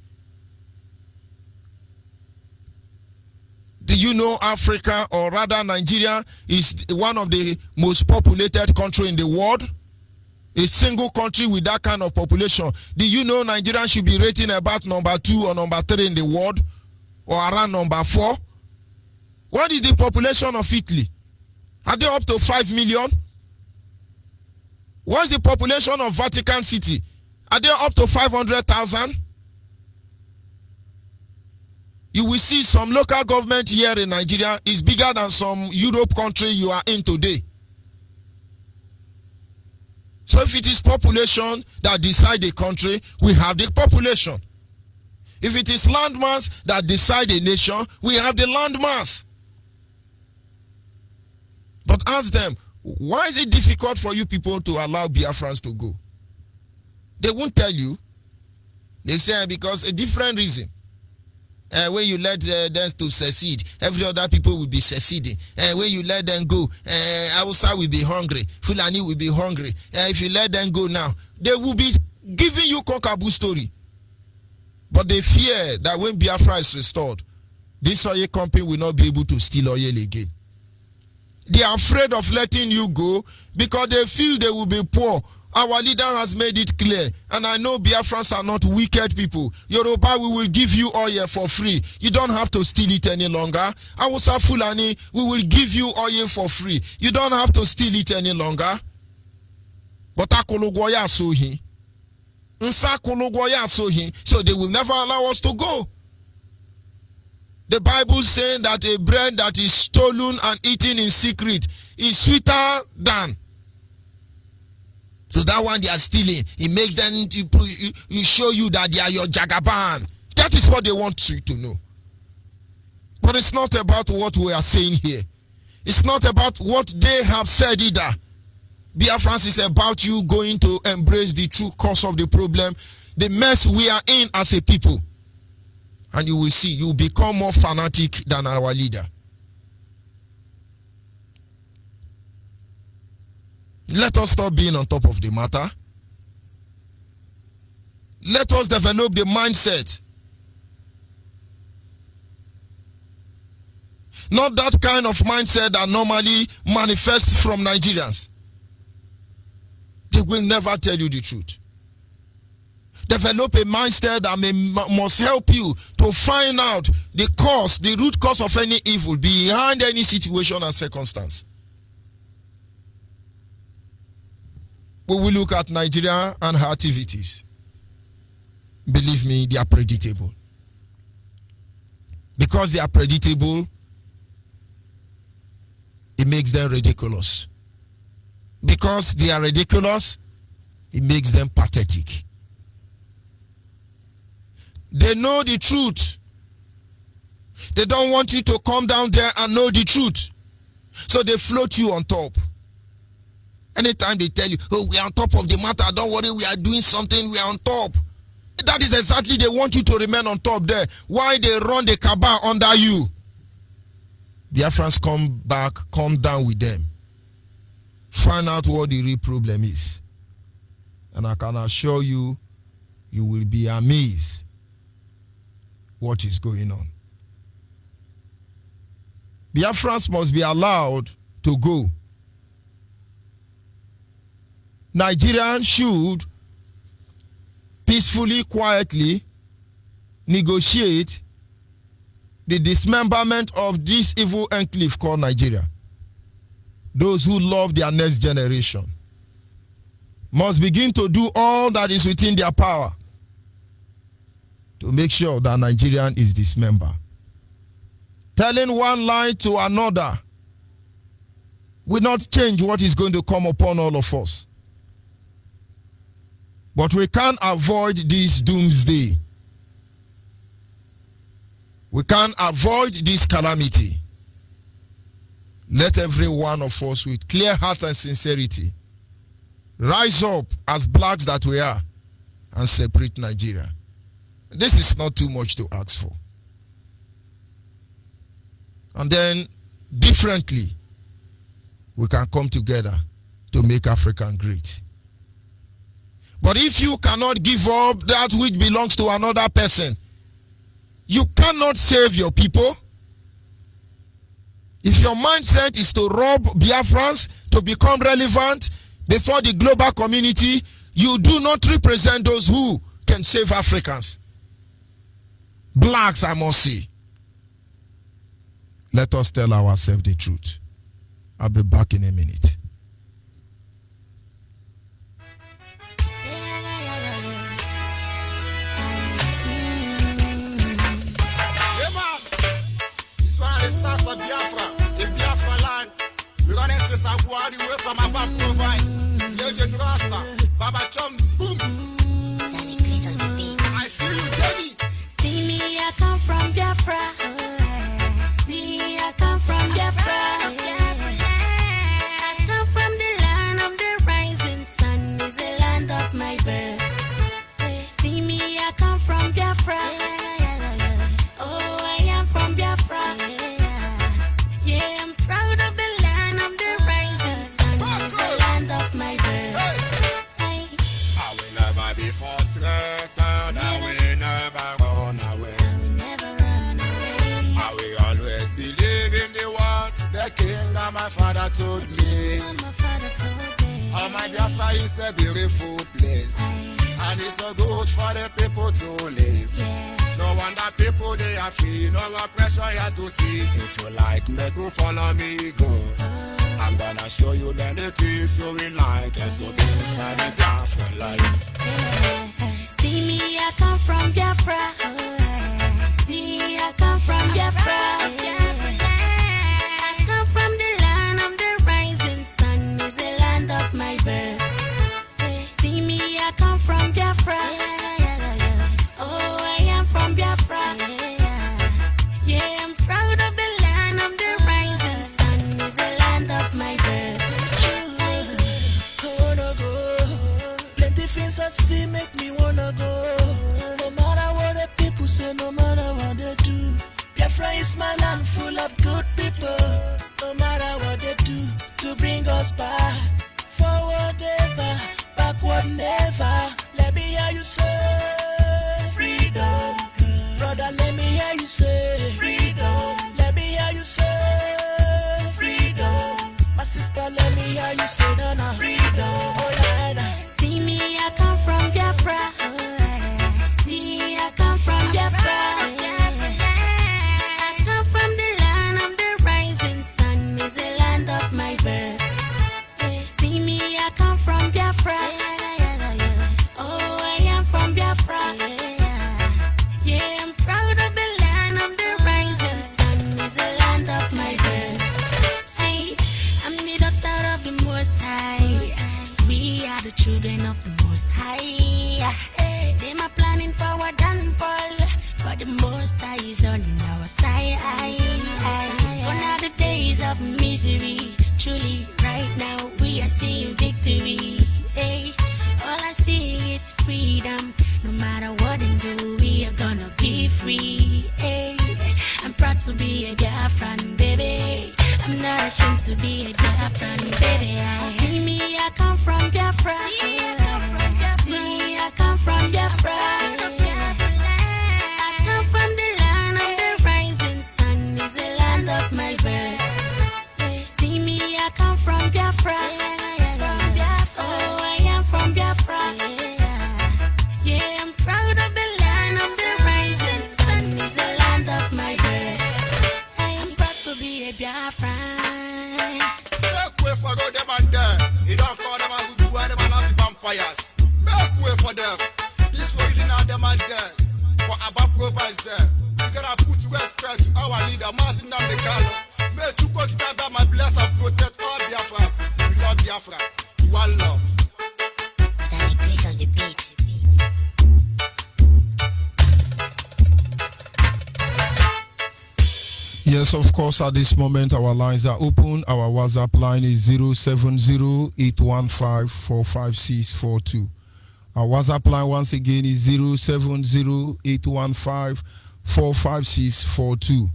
Do you know Africa, or rather Nigeria, is one of the most populated countries in the world? A single country with that kind of population. Do you know Nigeria should be rating about number 2 or number 3 in the world? Or around number 4? What is the population of Italy? Are they up to 5 million? What's the population of Vatican City? Are they up to 500,000? You will see some local government here in Nigeria is bigger than some Europe country you are in today. So if it is population that decide a country, we have the population. If it is landmass that decide a nation, we have the landmass. But ask them, why is it difficult for you people to allow Biafrans to go? They won't tell you. They say because a different reason. When you let them to secede, every other people will be seceding. When you let them go, Hausa will be hungry. Fulani will be hungry. If you let them go now, they will be giving you cockaboo story. But they fear that when Biafra is restored, this oil company will not be able to steal oil again. They are afraid of letting you go because they feel they will be poor. Our leader has made it clear, and I know Biafrans are not wicked people. Yoruba, we will give you oil for free. You don't have to steal it any longer. Hausa Fulani, we will give you oil for free. You don't have to steal it any longer. But Akologoya Sohi. Nsa Kologoya Sohi. So they will never allow us to go. The Bible saying that a bread that is stolen and eaten in secret is sweeter than. So that one they are stealing, it makes them to show you that they are your Jagaban. That is what they want you to know. But it's not about what we are saying here. It's not about what they have said either. Biafrans is about you going to embrace the true cause of the problem, the mess we are in as a people. And you will see, you will become more fanatic than our leader. Let us stop being on top of the matter. Let us develop the mindset. Not that kind of mindset that normally manifests from Nigerians. They will never tell you the truth. Develop a mindset that must help you to find out the cause, the root cause of any evil behind any situation and circumstance. We will look at Nigeria and her activities. Believe me, they are predictable. Because they are predictable, it makes them ridiculous. Because they are ridiculous, it makes them pathetic. They know the truth. They don't want you to come down there and know the truth. So they float you on top. Anytime they tell you, oh, we are on top of the matter, don't worry, we are doing something, we are on top. That is exactly, they want you to remain on top there. Why they run the cabal under you? Biafrans come back, come down with them. Find out what the real problem is. And I can assure you, you will be amazed what is going on. Biafrans must be allowed to go. Nigerians should peacefully, quietly negotiate the dismemberment of this evil enclave called Nigeria. Those who love their next generation must begin to do all that is within their power to make sure that Nigerian is dismembered. Telling one lie to another will not change what is going to come upon all of us. But we can't avoid this doomsday. We can't avoid this calamity. Let every one of us with clear heart and sincerity rise up as blacks that we are and separate Nigeria. This is not too much to ask for. And then differently, we can come together to make Africa great. But if you cannot give up that which belongs to another person, you cannot save your people. If your mindset is to rob Biafrans to become relevant before the global community, you do not represent those who can save Africans. Blacks, I must say. Let us tell ourselves the truth. I'll be back in a minute. Biafra, in Biafra land, we're running to Saguari way from our back province. Agent Rasta, Baba Chums, boom. Danny, please on the beat. I see you, Jenny. See me, I come from Biafra. See, I come from Biafra. I come from the land of the rising sun. Is the land of my birth. See me, I come from Biafra. Oh, I am from Biafra. Yeah, I'm proud of the land of the rising sun. Is the land of my birth. I will never be frustrated. I will never run away. I will never run away. I will always believe in the word the king and my father told me. My father told me. Oh, my Biafra is a beautiful place, and it's so good for the people to live. No wonder people they are free, no oppression here to see. If you like me to follow me, go. I'm gonna show you many things you will like. So be inside the Biafra life. See me, I come from Biafra. See, I come from Biafra. I come from the land of the rising sun. Is the land of my birth. See me, I come from Biafra. Oh, I am from Biafra. Yeah, I'm proud of the land of the rising sun. Is the land of my birth. I wanna go. Plenty things I see make me wanna go. No matter what the people say, no matter what they do. Biafra is my land full of good people. No matter what they do to bring us back. Forward ever, backward never. Let me hear you say freedom. Brother, let me hear you say freedom. Let me hear you say freedom. My sister, let me hear you say no, no. Freedom. Oh, yeah, yeah. See me, I come from Biafra. See, I come from Biafra. I come from the land of the rising sun. Is the land of my birth. See me, I come from Biafra. Oh, I am from Biafra. Yeah, I'm proud of the land of the rising sun. Is the land of my birth. See, I'm the daughter of the Most High. We are the children of the Most High. They are planning for our downfall, but the Most High is on our side. Gone are the days of misery. Truly, right now we are seeing victory. Hey, all I see is freedom. No matter what they do, we are gonna be free. Hey, I'm proud to be a Biafran, baby. I'm not ashamed to be a Biafran, baby. See me, I come from Biafra. See, I come from Biafra. I come from the land of the rising sun. Is the land of my birth. See me, I come from Biafra. Oh, I am from Biafra. Yeah, I'm proud of the land of the rising sun. Is the land of my birth. I am proud to be a Biafran. Make way for them and there. You don't call them and do them and have the vampires. Make way for them. This way you know them and there. For Abba provides there. You gotta put respect to our leader, Mazin Namdekano. May you go to my bless and protect all Biafras. We love Biafra. One love. Danny, please on the beat. Yes, of course, at this moment our lines are open. Our WhatsApp line is 070-815-45642. Our WhatsApp line once again is 070-815-45642.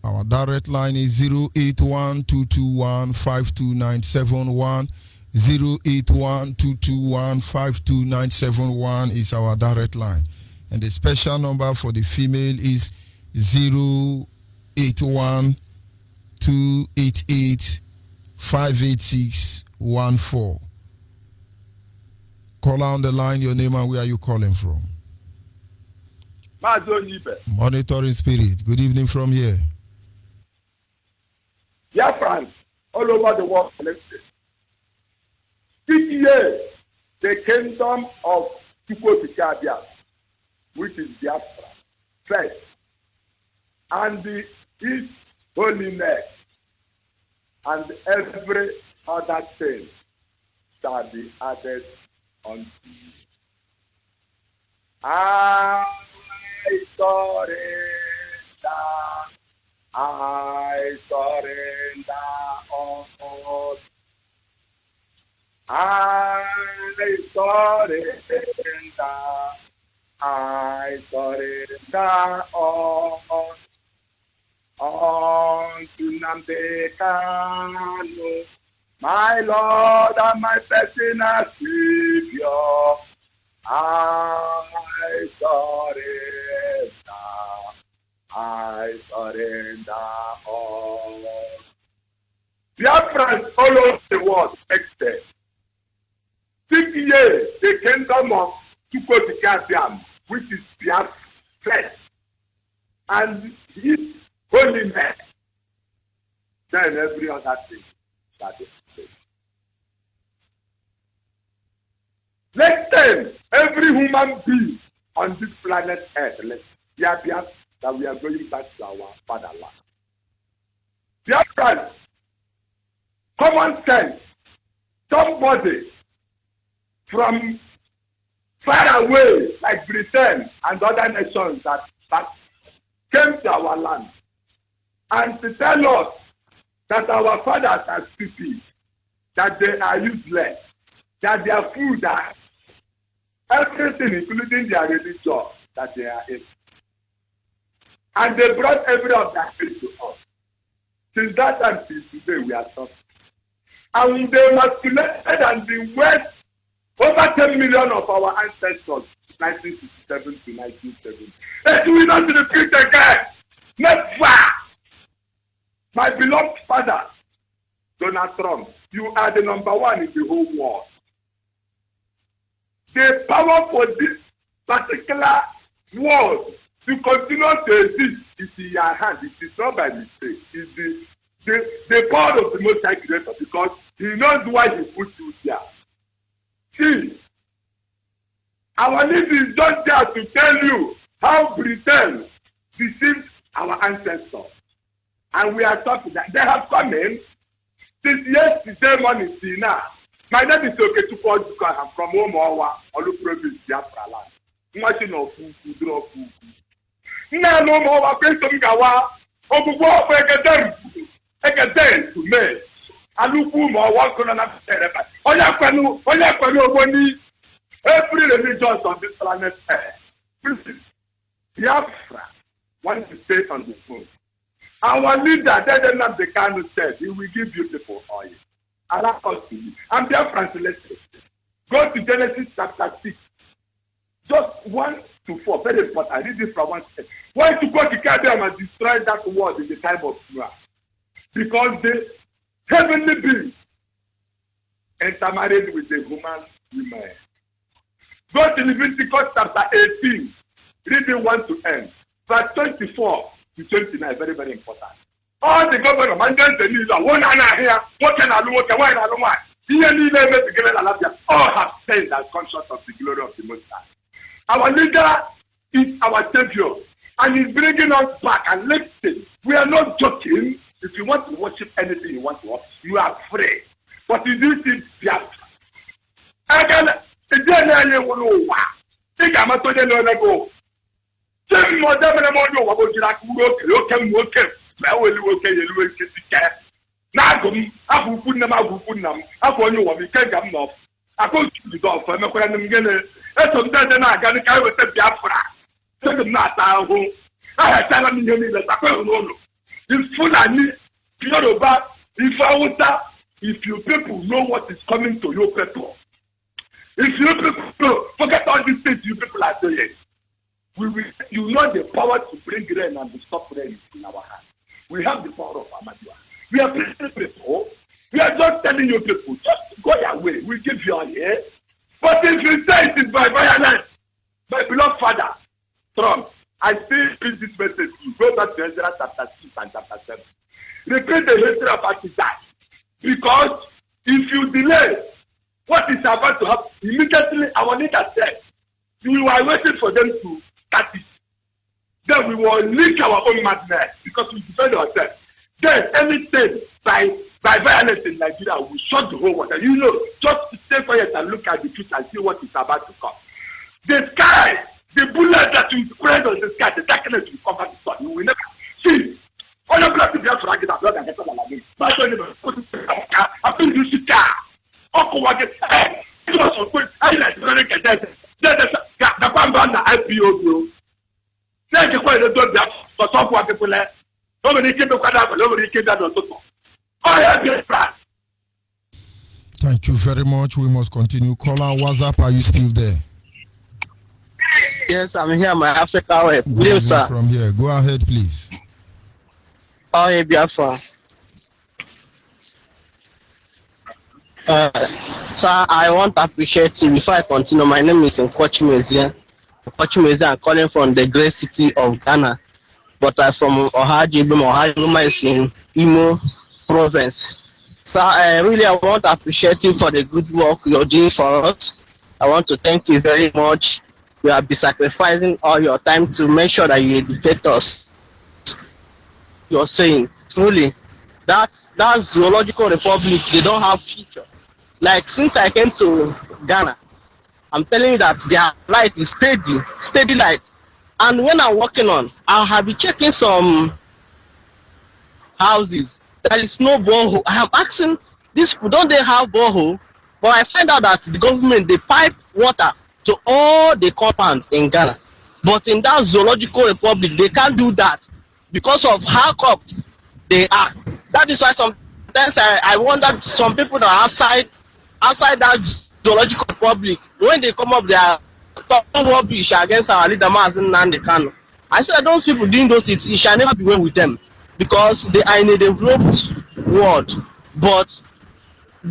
Our direct line is 081-221-52971. 081-221-52971 is our direct line. And the special number for the female is 081-288-58614. Call on the line, your name and where are you calling from? Onyibe. Monitoring Spirit. Good evening from here. Biafrans all over the world. PTA, the kingdom of Chukwuokike, which is Biafra, first, and His holiness, and every other thing shall be added unto you. I surrender. I surrender all. I surrender. I surrender all unto Nnamdi Kanu, my Lord and my personal Savior. I surrender all. Biafrans all over the world expect 6 years the kingdom of Chukwuka, which is Biafra first, and his holiness, then every other thing that is placed. Next time, every human being on this planet Earth, Biafra, that we are going back to our fatherland. Biafra, common sense, somebody from far away, like Britain and other nations that came to our land, and to tell us that our fathers are stupid, that they are useless, that their food are everything, including their religion, that they are in. And they brought every of that thing to us. Since that time till today, we are suffering. And they masqueraded and they waste over 10 million of our ancestors, 1967 to 1970. It will not repeat again. Never. My beloved father, Donald Trump, you are the number one in the whole world. The power for this particular world to continue to exist is in your hand. It is not by mistake. It's the power of the Most High Creator, because He knows why He put you there. See, our need is just there to tell you how Britain deceived our ancestors. And we are talking that they have come in since yesterday morning till now. My name is Okechukwu Ojuka. I'm from Omowa, Olu Province, Biafra land. Imagine of Fuku, draw Fuku. Now no more person gawa. Obugo for Egeden to me. Aluku mo wa kono na tereba. Oya kwenu ogoni. Every religion on this planet Earth. Biafra wants to stay on the phone. Our leader, Nnamdi Kanu, said he will give you people oil. Allow us to live. And Biafra translated. Go to Genesis chapter 6. Just 1 to 4. Very important. I read this from 1 to 10. Why to go to Kadam and destroy that world in the time of Noah? Because the heavenly beings intermarried with the human women. Go to Leviticus chapter 18. Reading 1 to end. Verse 24 to 29. Very, very important. All the government mandate the news are one here, what can I do, what can I do? All have said that conscious of the glory of the Most High. Our leader is our savior, and he's bringing us back. And listen, we are not joking. If you want to worship anything you want to worship, you are free. But you do see Biafra. Again, the day you want to work. Think I'm not going to go. Same more than I'm going to work. Okay. I will work a little bit. Nagum, I will put them out, I want you, we can't come off. I go to the golf, I'm going to that's what I got to carry with the Biafra. Tell them not our home. I had tell them that I don't know. It's full and neat. If you people know what is coming to your people, if you people forget all these things you people are doing, you know the power to bring rain and to stop rain in our hands. We have the power of Amadua. We are people. We are just telling you people, just go your way. We give you our ear. But if you say it is by violence, my beloved father, Trump, I still read this message to you. Go back to Ezra chapter 6 and chapter 7. Repeat the history about that. Because if you delay what is about to happen, immediately our leader said, we were waiting for them to catch it. Then we will leak our own madness because we defend ourselves. Then anything by by violence in Nigeria will shut the whole world. And you know, just stay quiet and look at the future and see what is about to come. The sky, the bullet that will spread on the sky, the darkness will cover the sun. You will never see. All the blood to be out for get a blood and get on the but I don't I've been used to car. Uncle, what is it was so quick. I like to make a death. The one band the IPO. Thank you quite a good job for some people. Nobody came to Canada, nobody came down on the top. Thank you very much. We must continue. Caller, what's up? Are you still there? Yes, I'm here, my Africa web. Good sir. From here. Go ahead, please. Onyibe Biafra. Sir, I want to appreciate you. Before I continue, my name is Onyibe. I'm calling from the great city of Ghana. But I'm from Onyibe is in Imo Province. So I want to appreciate you for the good work you're doing for us. I want to thank you very much. You have been sacrificing all your time to make sure that you educate us. You're saying truly that's Zoological Republic, they don't have future. Like since I came to Ghana, I'm telling you that their light is steady light. And when I'm working on, I have been checking some houses. There is no borehole. I am asking these people, don't they have borehole? But I find out that the government, they pipe water to all the compound in Ghana. But in that Zoological Republic, they can't do that because of how corrupt they are. That is why sometimes I wonder some people that are outside that Zoological Republic, when they come up, they are talking rubbish against our leader, Mazen Nnamdi Kanu. I said those people doing those things, it shall never be well with them, because they are in a developed world, but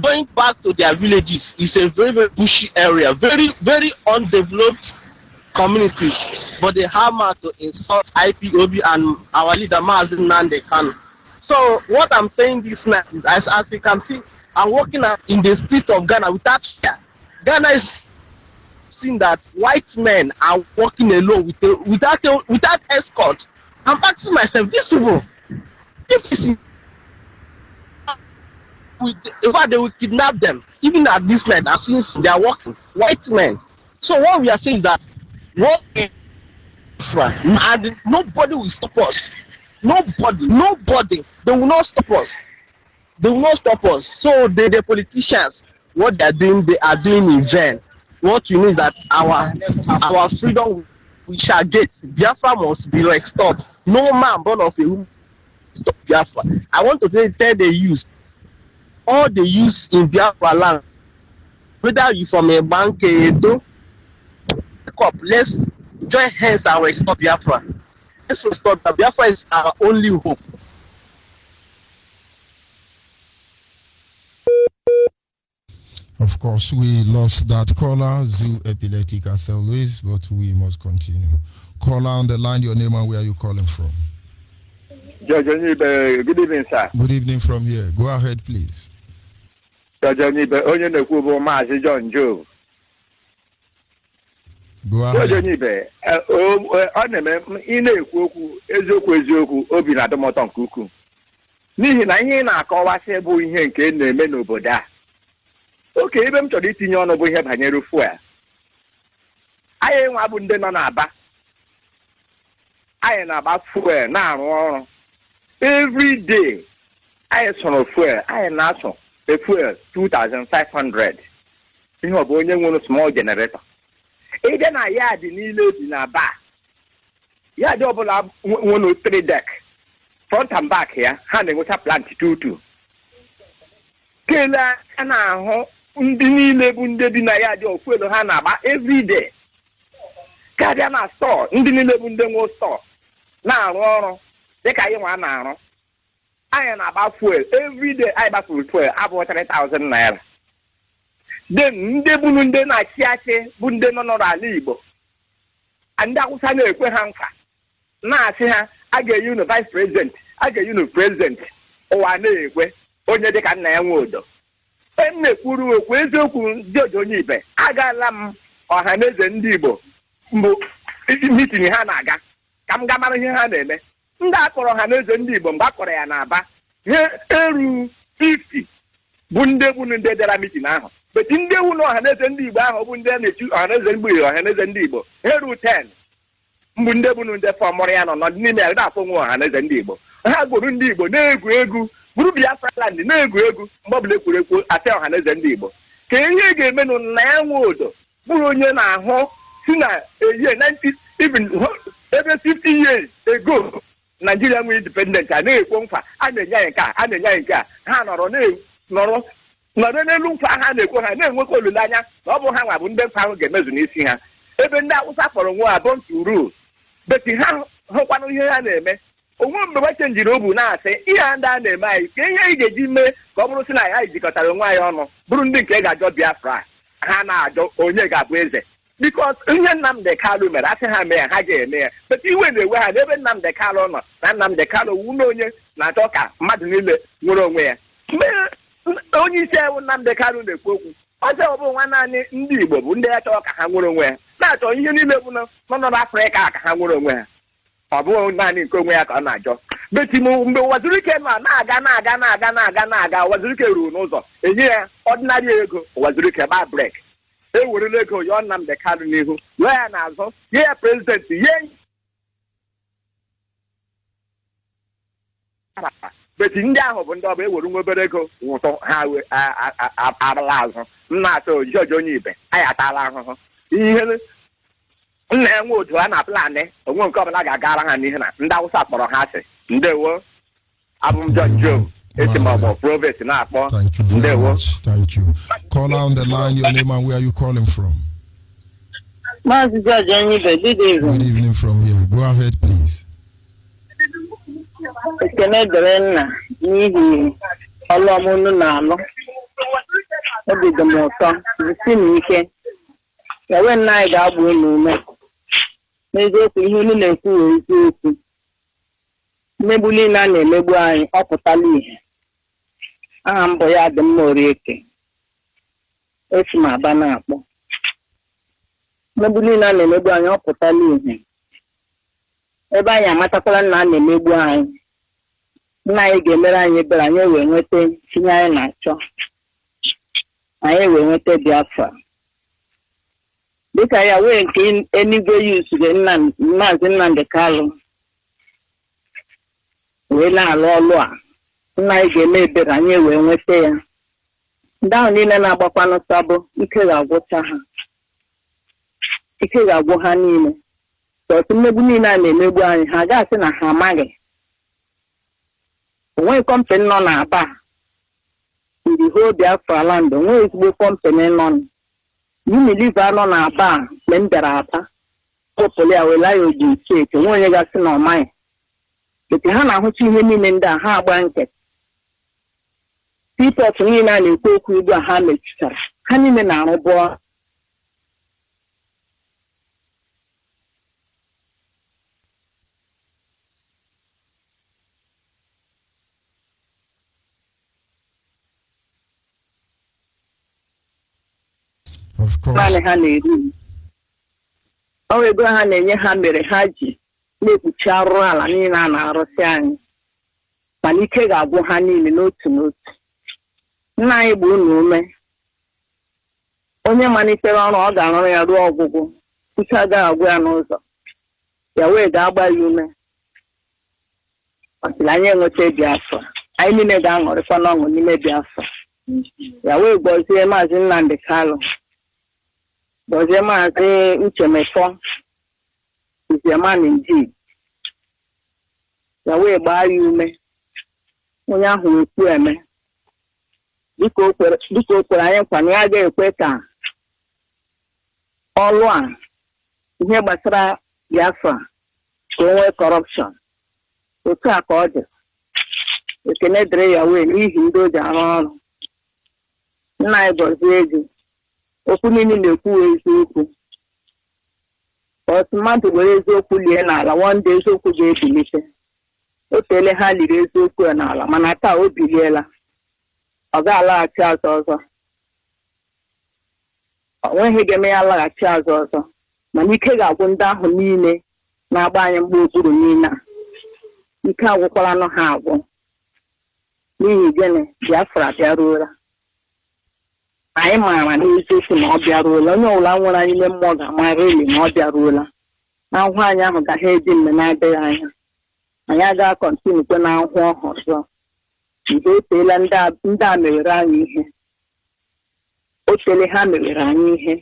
going back to their villages is a very, very bushy area, very, very undeveloped communities, but they hammer to insult IPOB and our leader Mazen Nnamdi Kanu. So what I'm saying this night is, as you can see, I'm walking in the street of Ghana without fear. Ghana is seeing that white men are walking alone without escort. I'm asking myself, these people, if you see, in fact, they will kidnap them. Even at this night, I've seen they are walking, white men. So what we are saying is that and nobody will stop us. Nobody. They will not stop us. So the politicians, what they are doing in vain. What we need is that our freedom we shall get. Biafra must be restored. No man born of a woman stop Biafra. I want to tell the youth, all the youths in Biafra land, whether you from a bank, let's join hands and restore Biafra. Let's restore Biafra. Is our only hope. Of course, we lost that caller, Zoo Epileptic as always, but we must continue. Caller on the line, your name and where are you calling from? Judge Onyibe, good evening, sir. Good evening from here. Go ahead, please. Judge Onyibe, onye na-ekwu Maazị John Joe. Go ahead. Judge Onyibe, ọ na-eme ị na-ekwu okwu eziokwu obi na-adọ m ụtọ nke ukwuu. N'ihi na ihe ị na-akọwasị bụ ihe nke na-eme n'obodo a. Oke, ebe m chọrọ itinye ọnụ bụ ihe banyere fuel. Anyị nwa bụ ndị nọ n'Aba. Anyị na-agba fuel na-arụ ọrụ. Every day, anyị sọrọ fuel. Anyị na-asọ a fuel 2,500. Ihe ọ bụ onye nwere small generator. Ije na yard niile dị n'Aba. Yard ọbụla nwere 3 deck. Front and back ya, ha na-enwecha plant 2. Kele a na-ahụ ndị niile bụ ndị dị na ya dị ofuelu ha na-agba everyday. Karịa na store, ndị niile bụ ndị nwe store na-arụ ọrụ dịka anyị nwa na-arụ. Anyị na-agba fuel everyday, anyị gbapụrụ fuel abụọ 3,000 naira. Then ndị bụ ndị na-achị achị bụ ndị nọ n'ala Igbo. Ndị Awụsa na-ekwe ha nkwa na-asị ha a ga-eyi unu vice president, a ga-eyi unu president. Ụwa na-ekwe onye dịka nna ya nwe odo. M na-ekwuru okwu eziokwu Judge Onyibe, agaala m ọha na eze ndị Igbo mbụ mitin ha na-aga ka m ga mara ihe ha na-eme. Ndị akpọrọ ọha na eze ndị Igbo mgbe akpọrọ ya n'Aba ihe eru 50 bụ ndị dara mitin ahụ but ndị ewu na ọhaneze ndị Igbo ahụ bụ ndị na-echu ọhaneze ndị Igbo heru 10 mbụ ndị bụ ndị fọmụrụ ya nọ n'ime ya na-afọ nwe ọhaneze ndị Igbo ha gwuru ndị Igbo na-egwu egwu bụrụ Biafra land na-egwu egwu mgbe ọbụla ekwurekwu ata ọhaneze ndị Igbo ka ihe ga-emenụ na ya nwe odo bụrụ onye na-ahụ si na eyi 90 even ebe 50 years ago Nigeria nwe independent a na-ekwo nkwa a na-enye anyị nke a na-enye anyị nke a ha nọrọ n'elu nkwa ha na-ekwo ha na-enwekwa olileanya na ọ bụ ha nwa bụ ndị nkwa ahụ ga-emezu n'isi ha ebe ndị Awụsa kpọrọ nwe ha born to rule beti ha hụkwanụ ihe ha na-eme onwe mgbe gba chenjiri obu na-asị ihe ndị a na-eme anyị ka ihe anyị ga-eji mee ka ọ bụrụ si na anyị jikọtara onwe anyị ọnụ bụrụ ndị nke ga-ajọ Biafra ha na-ajọ onye ga-abụ eze bikos ihe Nnamdi Kanu mere asị ha mee ya ha ga-eme ya beti iwe na-ewe ha n'ebe Nnamdi Kanu nọ na Nnamdi Kanu wume onye na-achọ ka mmadụ niile nwere onwe ya mgbe onye isi ewu Nnamdi Kanu na-ekwu okwu ọzọ ọ bụ nwa naanị ndị Igbo bụ ndị ya chọrọ ka ha nwere onwe ya na-achọ ihe niile bụ nọ n'Afrịka ka ha nwere onwe ha ọ bụghị naanị nke onwe ya ka ọ na-ajọ beti mgbe Wazirike nọ na-aga Wazirike ruru n'ụzọ enye ya ọdịnarị ego Wazirike gba brek ewerela ego yọọ Nnamdi Kanu n'ihu yọọ ya n'azụ nye ya prezidenti ye beti ndị ahụ bụ ndị ọba ewere nwa obere ego ụtọ ha arala azụ nna atọ George Onyibe anyị atala ahụhụ ihe nna ya nwe otu a na planị onwe nke ọbụla ga-agara ha n'ihe na ndị Awụsa kpọrọ ha asị ndewo abụ m John Joe esi m ọgbọ Provost na-akpọ ndewo. Thank you. Call on the line, your name and where are you calling from? Maazị George Onyibe, good evening. Good evening from here. Go ahead, please. Ekene dere nna n'ihi ọlụ ọmụnụ na-alụ obi dị m ụtọ jisi m ike ewe nna anyị ga-agba unu ume n'eziokwu ihe unu na-ekwu wee eziokwu mmegbu niile a na-emegbu anyị ọ pụtala ihe aha mbọ ya dị mma Orieke esi m Aba na-akpọ mmegbu niile a na-emegbu anyị ọ pụtala ihe ebe anyị amatakwala nna a na-emegbu anyị nna anyị ga-emere anyị ebere anyị wee nweta tinye anyị na-achọ anyị wee nweta Biafra dịka ya wee nke enigwe yuzure Maazị Nnamdi Kanu wee na-alụ ọlụ a nna anyị ga-eme ebere anyị wee nweta ya ndị ahụ niile na-agbakwanụ sabụ ike ga-agwụcha ha ike ga-agwụ ha niile otu mmegbu niile a na-emegbu anyị ha ga-asị na ha amaghị onweghị kọmpanị nọ n'Aba ndị ho Biafra land onweghị ezigbo kọmpanị nọ Unilever nọ n'Aba mgbe m bịara Aba kpọpụrụ ya wela ya oji steeti onwe onye gasị na ọmaghị ete ha na-ahụcha ihe niile ndị a ha agba nkịtị sipọt niile a na-ekwu okwu ugbu a ha mechichara ha niile na-arụbụ ọrụ. Of course. Naanị ha na-eri ọrụ ego ha na-enye ha mere ha ji na-ekpuchi arụrụ ala niile a na-arụsị anyị mana ike ga-agwụ ha niile n'otu n'otu. Nna anyị bụ unu ume onye malitere ọrụ ọ ga-arụrụ ya ruo ọgwụgwụ uche agaghị agwụ ya n'ụzọ ya wee ga-agba ya ume ọsịrị anyị enweta Biafra anyị niile ga-aṅụrịkwa n'ọṅụ n'ime Biafra ya wee gọzie Maazị Nnamdi Kanu gọzie Maazị Uche Mefọ is a man indeed ya wee gbaa ya ume onye ahụ ekwu eme dịka o kwere anyị nkwa na ya ga-ekwe ka ọlụ a ihe gbasara Biafra ka o nwee kọrọpshọn otu a ka ọ dị. Ekene dịrị ya wee n'ihi ndị o ji arụ ọrụ. Nna anyị gọzie gị okwu niile na-ekwu eziokwu otu mmadụ were eziokwu lie n'ala wọnde eziokwu ga-ebilite o teele ha liri eziokwu ya n'ala mana taa o biliela ọ ga-alaghachi azụ ọzọ o nweghị ga-eme ya alaghachi azụ ọzọ mana ike ga-agwụ ndị ahụ niile na-agba anyị mgbe okpuru niile ike agwụkwala nụ ha agwụ n'ihi gịnị Biafra bịaruola anyị maara n'eziokwu na ọ bịaruola onye ọbụla nwere anyị ime mmụọ ga-amara eli na ọ bịaruola na ahụhụ anyị ahụ gaghị eji mme na-adịghị anya anyị agaghị kọntinukwe na ahụhụ ọhụ ọzọ mgbe o teela ndị a mewere anyị ihe o tele ha mewere anyị ihe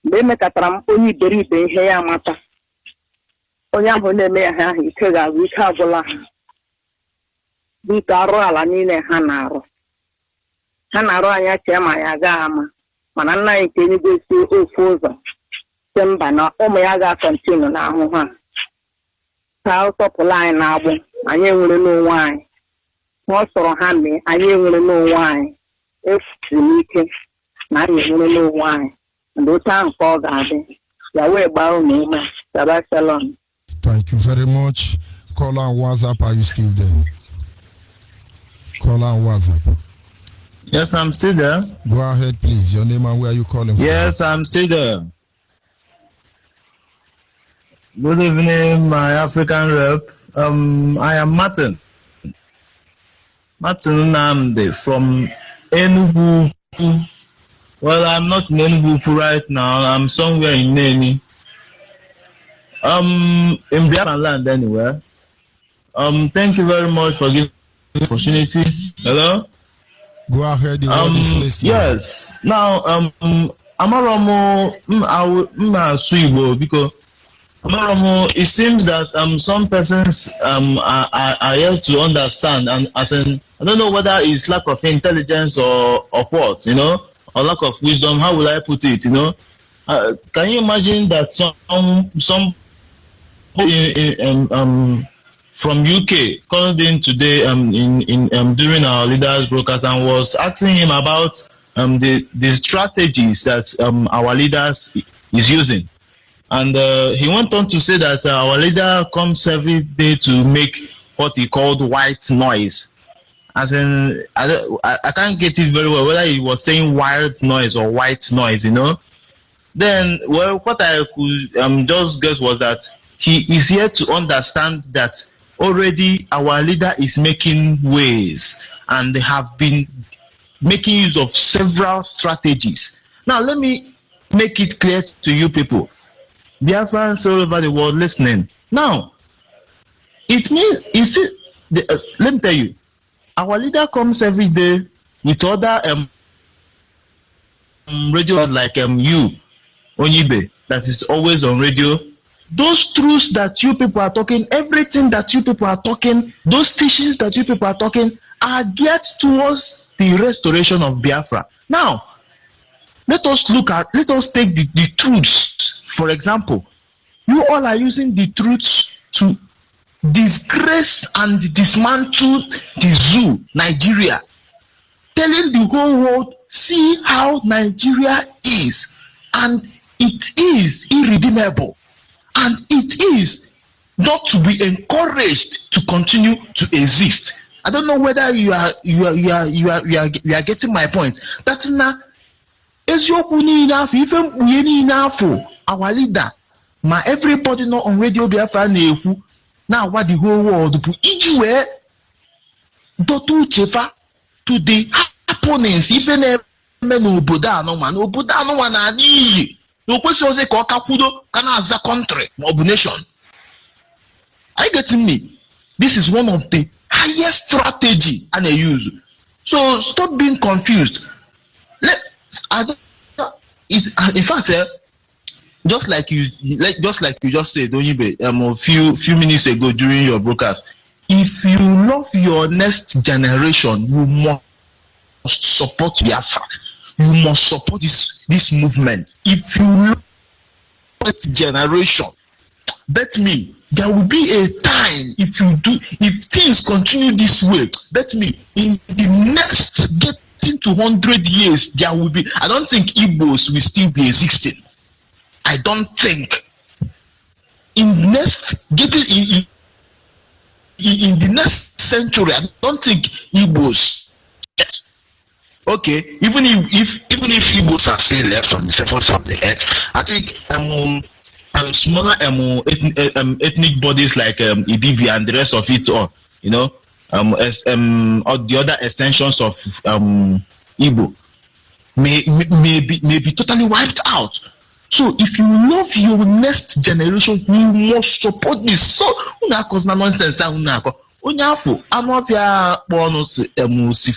mgbe emekọtara m onye iberibe ihe ya amata onye ahụ na-eme ya ha ahụ ike ga-agwụ ike agwụla ha biko arụ ala niile ha na-arụ anya chee ma ya agaghị ama mana nna anyị nke enyegosi ofu ụzọ si mba na ụmụ ya ga-akọntinu na ahụhụ a ka ụtọpụla anyị na-agbụ anyị enwere n'onwe anyị ma ọ sọrọ ha mee anyị enwere n'onwe anyị efusiri n'ike na anyị enwere n'onwe anyị mgbe otu ahụ ka ọ ga-adị ya wee gbaa unu ume Shabbat Shalom. Thank you very much. Caller on WhatsApp, are you still there? Caller on WhatsApp. Yes, I'm still there. Go ahead, please. Your name and where are you calling from? Yes, I'm still there. Good evening, my African rep. I am Martin. Martin Namde from Enugu. Well, I'm not in Enugu right now. I'm somewhere in Neni. In Biafra land anywhere. Thank you very much for giving me the opportunity. Hello? Go ahead, the world is listening. Yes. Now, Amaromo, Suibo, because Amaromo, it seems that some persons are yet to understand, and as in, I don't know whether it's lack of intelligence or what, you know, or lack of wisdom. How will I put it? You know, can you imagine that some from UK called in today during our leaders broadcast and was asking him about the strategies that our leaders is using, and he went on to say that our leader comes every day to make what he called white noise. As in, I can't get it very well whether he was saying wild noise or white noise, you know. Then, well, what I could just guess was that he is here to understand that already our leader is making waves and they have been making use of several strategies. Now, let me make it clear to you people, Biafrans all over the world listening. Now, it means, let me tell you, our leader comes every day with other radio like you, Onyibe, that is always on radio. Those truths that you people are talking, everything that you people are talking, those teachings that you people are talking are geared towards the restoration of Biafra. Now, let us take the truths. For example, you all are using the truths to disgrace and dismantle the zoo, Nigeria, telling the whole world, see how Nigeria is, and it is irredeemable. And it is not to be encouraged to continue to exist. I don't know whether you are getting my point. That's not enough. Our leader, everybody not on Radio Biafra now what the whole world to the opponents, even no question was a country or nation. Are you getting me? This is one of the highest strategy and they use. So stop being confused. In fact, just like you just said, Onyibe, a few minutes ago during your broadcast, if you love your next generation, you must support Biafra. You must support this movement. If you love next generation, bet me there will be a time if things continue this way. Bet me in the next getting to 100 years there will be. I don't think Igbos will still be existing. I don't think in the next century. I don't think Igbos. Okay, even if Igbos are still left on the surface of the earth, I think smaller ethnic bodies like Ibibi and the rest of it all, you know, or the other extensions of Igbo may be totally wiped out. So if you love your next generation, you must support this. So unakos na nonsense unako. Unyafo anofia bonus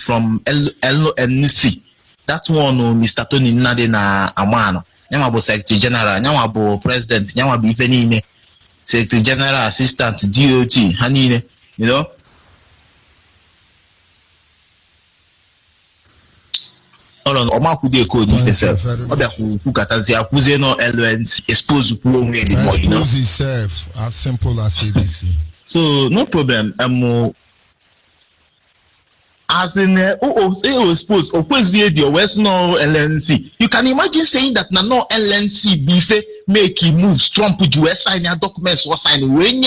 from LNC. That one Mr. Tony Nade na Amano. Nyama bo Secretary General, nyama bo President, nyama bo Ifenine, Secretary General, Assistant, DOT, Hanine, you know. Hold on, Omakude code itself. Obiaku no LNC expose anymore, you know. Expose itself as simple as ABC. So no problem. As in expose the West no LNC. You can imagine saying that no LNC bife make he moves. Trump would US sign your documents or sign when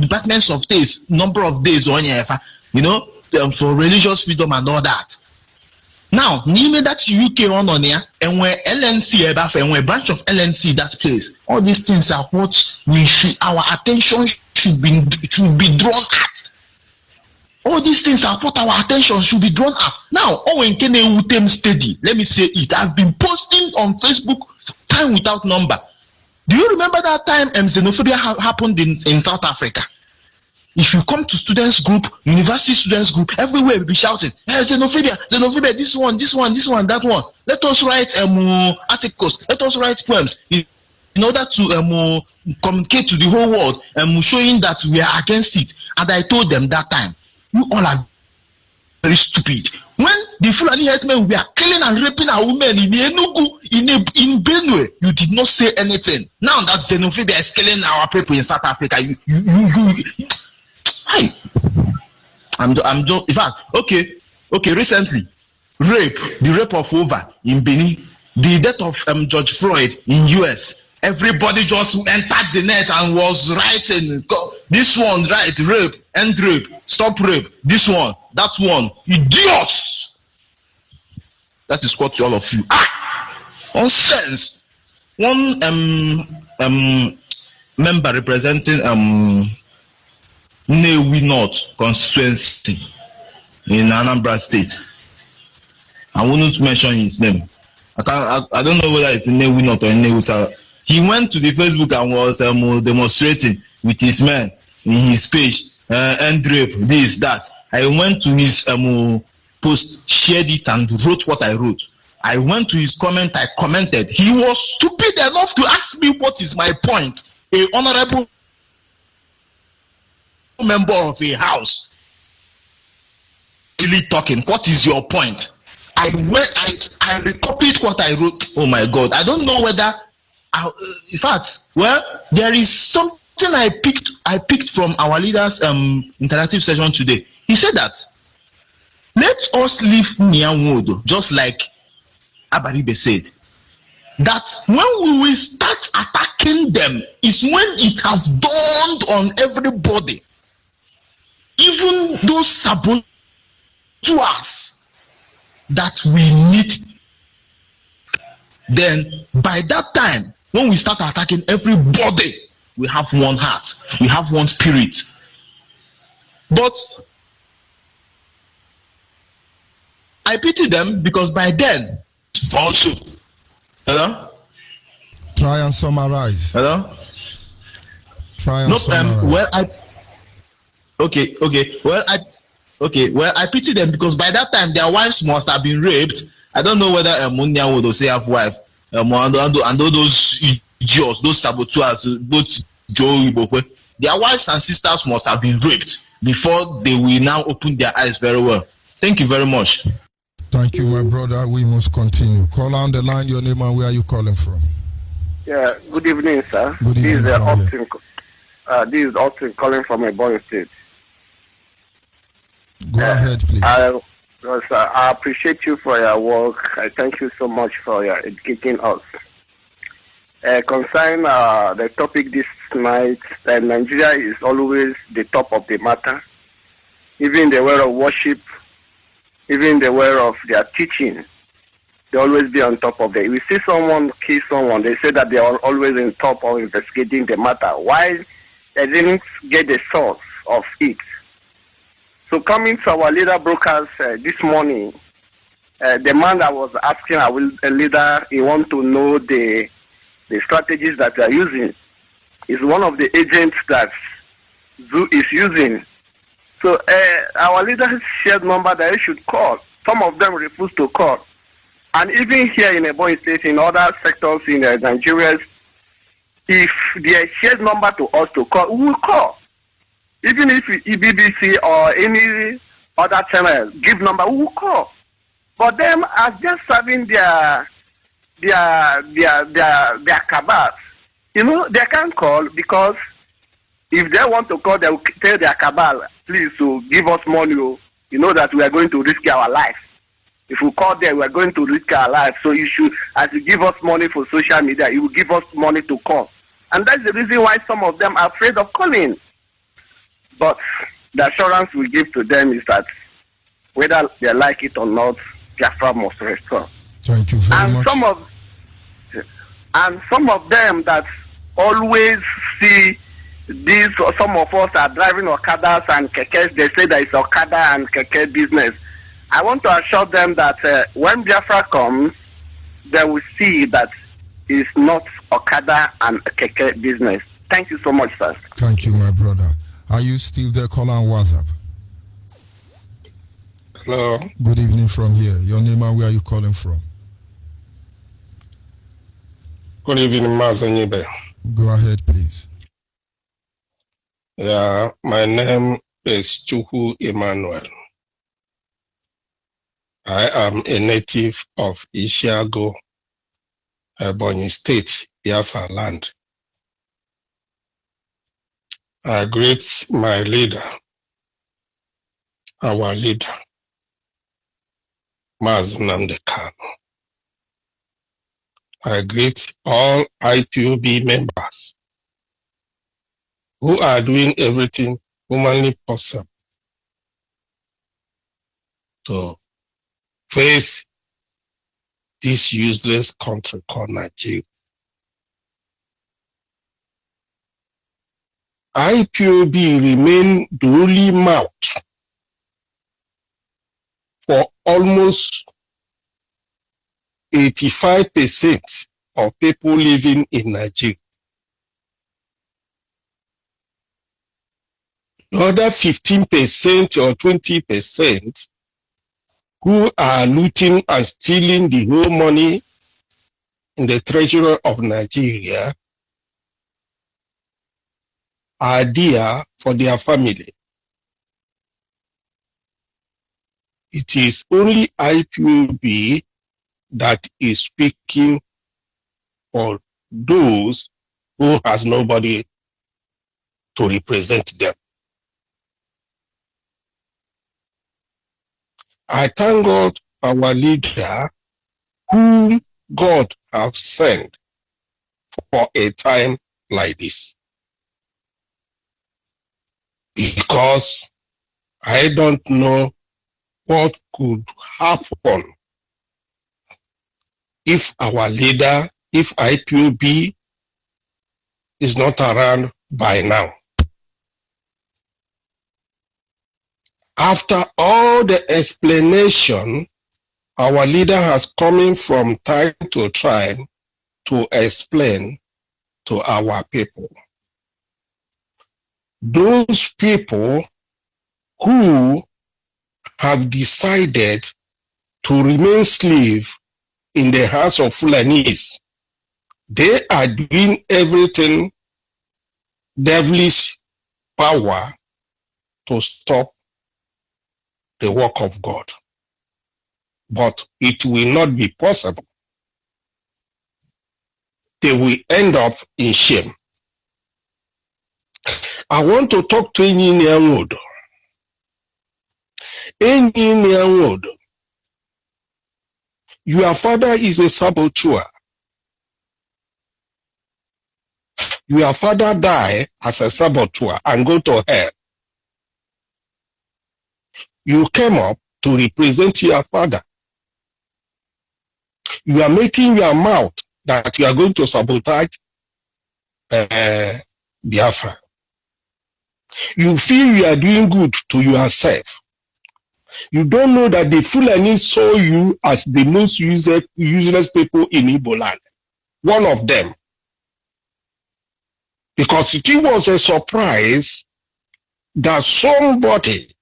departments of days, number of days on you know, for religious freedom and all that. Now, name that UK on here, and where LNC and where branch of LNC that place, all these things are what we should, our attention should be drawn at. All these things are what our attention should be drawn at. Now, Owen Kene Utem steady, let me say it. I've been posting on Facebook time without number. Do you remember that time xenophobia happened in South Africa? If you come to students group, university students group, everywhere we'll be shouting, hey, xenophobia, this one, that one. Let us write articles, let us write poems in order to communicate to the whole world showing that we are against it. And I told them that time, you all are very stupid. When the Fulani herdsmen were killing and raping our women in Enugu, in Benue, you did not say anything. Now that xenophobia is killing our people in South Africa, you hi. I'm just in fact okay. Recently, the rape of Ova in Benin, the death of George Floyd in US. Everybody just entered the net and was writing this one, right? Rape, end rape, stop rape. This one, that one, idiots. That is what all of you. Nonsense. One member representing Nnewi North constituency in Anambra State. I wouldn't mention his name. I don't know whether it's Nnewi North or Nnewi South. He went to the Facebook and was demonstrating with his men in his page, end rape, this, that. I went to his post, shared it, and wrote what I wrote. I went to his comment, I commented. He was stupid enough to ask me what is my point. A honorable member of a house really talking, what is your point? I recopied what I wrote. Oh my God, I don't know whether in fact, well, there is something I picked from our leaders interactive session today. He said that let us leave Nyanwodo, just like Abaribe said, that when we will start attacking them is when it has dawned on everybody, even those saboteurs, that we need. Then by that time, when we start attacking everybody, we have one heart, we have one spirit. But I pity them because by then also, hello? Try and summarize. Hello? Try and summarize. Well, I pity them because by that time their wives must have been raped. I don't know whether Munya would say have wife. And all those idiots, those saboteurs, both Joe Ibokwe, their wives and sisters must have been raped before they will now open their eyes very well. Thank you very much. Thank you, my brother. We must continue. Call on the line, your name and where are you calling from? Yeah, good evening, sir. Good evening. This is Austin calling from Ebonyi State. Go ahead, please. I appreciate you for your work. I thank you so much for your educating us. Concerning the topic this night, Nigeria is always the top of the matter. Even the way of worship, even the way of their teaching, they always be on top of it. If we see someone kill someone, they say that they are always on top of investigating the matter. Why they didn't get the source of it? So So coming to our leader brokers this morning, the man that was asking our leader, he want to know the strategies that they are using. Is one of the agents that Zoo is using. So our leader shared number that he should call. Some of them refuse to call. And even here in Ebonyi State, in other sectors in Nigeria, if they shared number to us to call, we will call. Even if BBC or any other channel give number, we will call. But them are just serving their cabals. You know, they can't call because if they want to call, they will tell their cabal, please, so give us money. You know that we are going to risk our life. If we call them, we are going to risk our life. So you should, as you give us money for social media, you will give us money to call. And that's the reason why some of them are afraid of calling. But the assurance we give to them is that whether they like it or not, Biafra must restore. Thank you very much. Some of them that always see this, or some of us are driving Okadas and Kekes, they say that it's Okada and Keke business. I want to assure them that when Biafra comes, they will see that it's not Okada and Keke business. Thank you so much, sir. Thank you, my brother. Are you still there? Call on WhatsApp. Hello. Good evening from here. Your name and where are you calling from? Good evening, Onyibe. Go ahead, please. Yeah, my name is Chukwu Emmanuel. I am a native of Ishiago, Ebonyi State, Biafra land. I greet my leader, our leader, Mazi Nnamdi Kanu. I greet all IPOB members who are doing everything humanly possible to face this useless country called Nigeria. IPOB remain the only mouth for almost 85% of people living in Nigeria. The other 15% or 20% who are looting and stealing the whole money in the treasury of Nigeria are there for their family. It is only IPOB that is speaking for those who has nobody to represent them. I thank God our leader whom God have sent for a time like this. Because I don't know what could happen if our leader, if IPOB is not around by now. After all the explanation, our leader has come from time to time to explain to our people. Those people who have decided to remain slave in the hands of Fulanis, they are doing everything devilish power to stop the work of God. But it will not be possible. They will end up in shame. I want to talk to Enyi Nyanwodo. Your father is a saboteur. Your father died as a saboteur and go to hell. You came up to represent your father. You are making your mouth that you are going to sabotage Biafra. You feel you are doing good to yourself. You don't know that the Fulani saw you as the most useless people in Igbo land. One of them. Because it was a surprise that somebody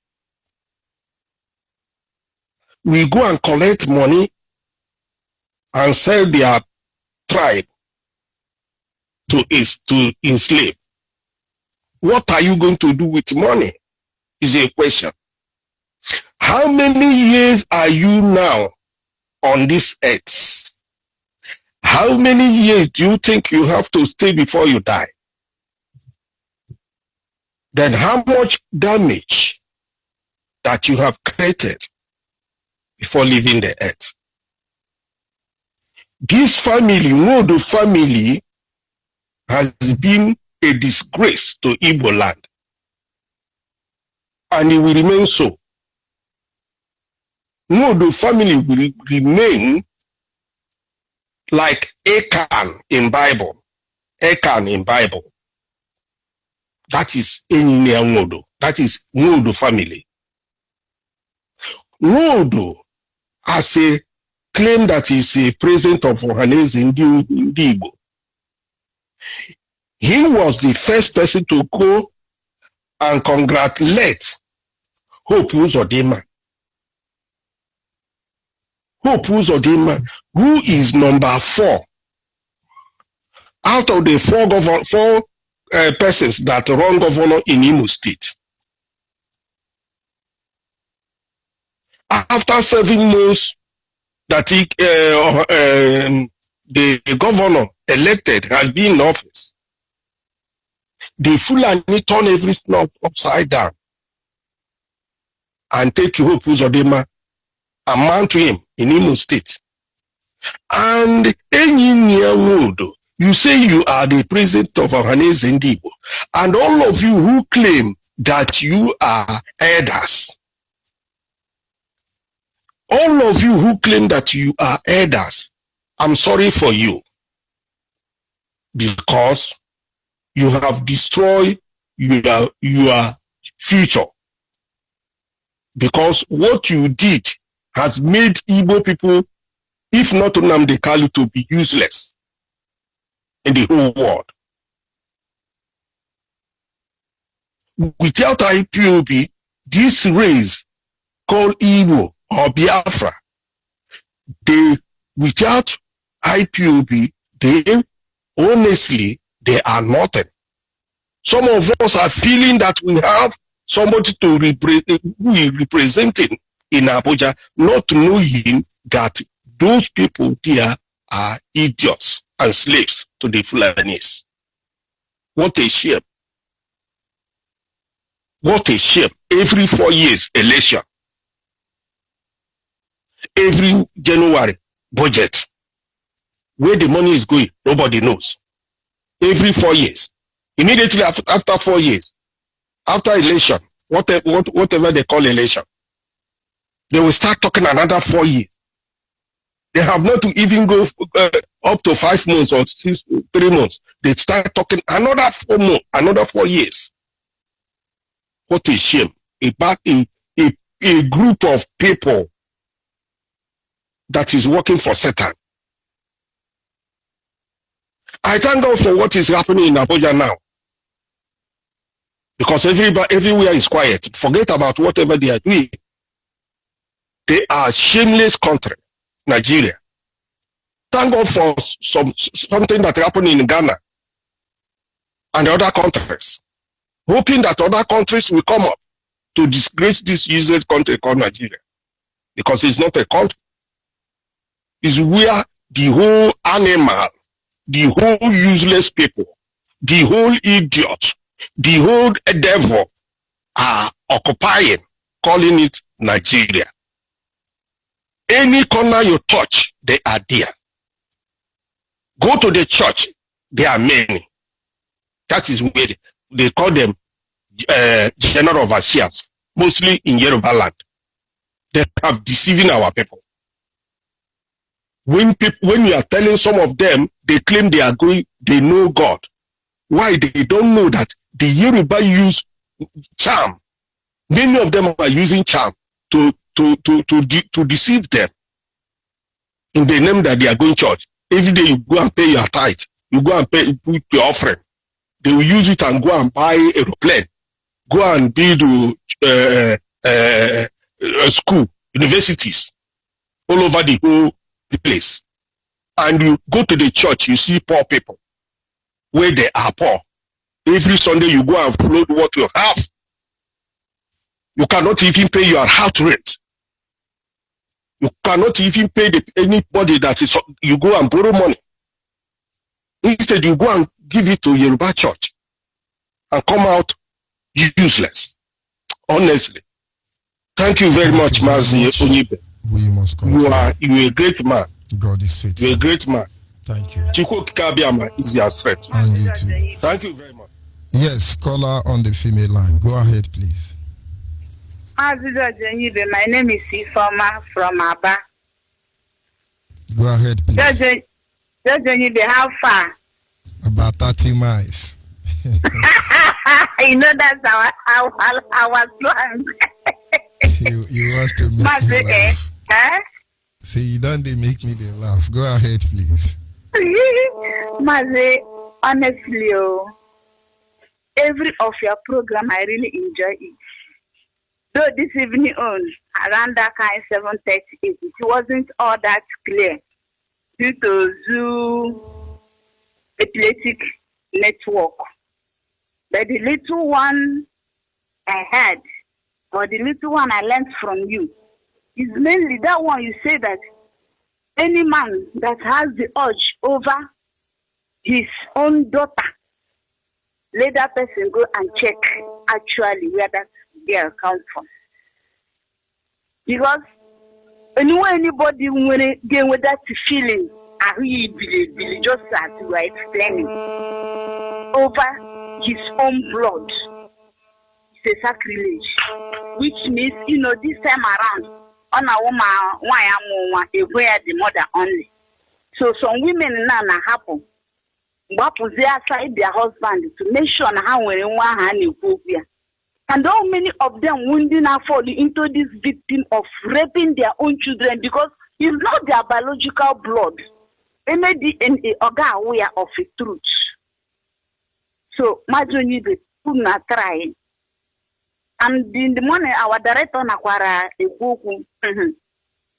will go and collect money and sell their tribe to enslave. What are you going to do with money? Is a question. How many years are you now on this earth? How many years do you think you have to stay before you die? Then how much damage that you have created before leaving the earth? This family, Nwodo family, has been a disgrace to Igbo land. And it will remain so. Nwodo family will remain like Achan in Bible. Achan in Bible. That is Enyinya Nwodo. That is Nwodo family. Nwodo has a claim that is a president of Ohaneze in Igbo. He was the first person to go and congratulate Hope Uzodinma. Hope Uzodinma, who is number 4 out of the four persons that run governor in Imo State. After 7 months that the governor elected has been in office, the Fulani turn everything upside down and take Hope Uzodinma and mount to him in Imo State. And Enyinya Nwodo, you say you are the president of Ohaneze Igbo, and all of you who claim that you are elders, all of you who claim that you are elders, I'm sorry for you, because you have destroyed your future. Because what you did has made Igbo people, if not Nnamdi Kanu, to be useless in the whole world. Without IPOB, this race called Igbo or Biafra, without IPOB, honestly, they are nothing. Some of us are feeling that we have somebody to represent in Abuja, not knowing that those people there are idiots and slaves to the Fulanis. What a shame. What a shame. Every 4 years, election. Every January, budget. Where the money is going, nobody knows. Every 4 years. Immediately after 4 years, after election, whatever they call election, they will start talking another 4 years. They have not to even go up to 5 months or 3 months. They start talking another 4 months, another 4 years. What a shame. A group of people that is working for Satan. I thank God for what is happening in Abuja now. Because everywhere is quiet. Forget about whatever they are doing. They are shameless country, Nigeria. Thank God for something that happened in Ghana and other countries. Hoping that other countries will come up to disgrace this useless country called Nigeria. Because it's not a country. It's where the whole animal, the whole useless people, the whole idiots, the whole devil are occupying, calling it Nigeria. Any corner you touch, they are there. Go to the church, there are many. That is where they call them general overseers, mostly in Yoruba land. They have deceiving our people. When you are telling some of them, they claim they know God. Why? They don't know that the Yoruba use charm. Many of them are using charm to deceive them in the name that they are going to church. Every day you go and pay your tithe, you go and put your offering. They will use it and go and buy aeroplane, go and build school, universities all over the whole place. And you go to the church, you see poor people where they are poor. Every Sunday you go and float what you have. You cannot even pay your house rent. You cannot even pay anybody that is. You go and borrow money. Instead, you go and give it to Yoruba church and come out useless. Honestly, thank you very much, Mazi Onyibe. We must continue. You are a great man. God is faithful. You are a great man. Thank you. Chiko Kabiama is your threat. And you too. Thank you very much. Yes, caller on the female line. Go ahead, please. My name is Ifoma from Aba. Go ahead, please. Judge Onyibe, how far? About 30 miles. You know that's our plan. you want to make me laugh. See, you don't make me laugh. Go ahead, please. Maze, honestly, every of your program, I really enjoy it. Though this evening on, around that kind 7:30, it wasn't all that clear due to Zoo Athletic Network. But the little one I had, or the little one I learned from you, is mainly that one you say that any man that has the urge over his own daughter, let that person go and check actually where that girl comes from. Because anybody when get with that feeling, I really believe just as you are explaining, over his own blood, it's a sacrilege. Which means, this time around, on a woman, why am aware the mother only. So some women now happen. What was there aside their husband to make sure how when one hand in phobia. And how many of them wounding are falling into this victim of raping their own children because it's not their biological blood. They made DNA organ aware of the truth. So, imagine you the not trying. And in the morning, our director Nakwara a book.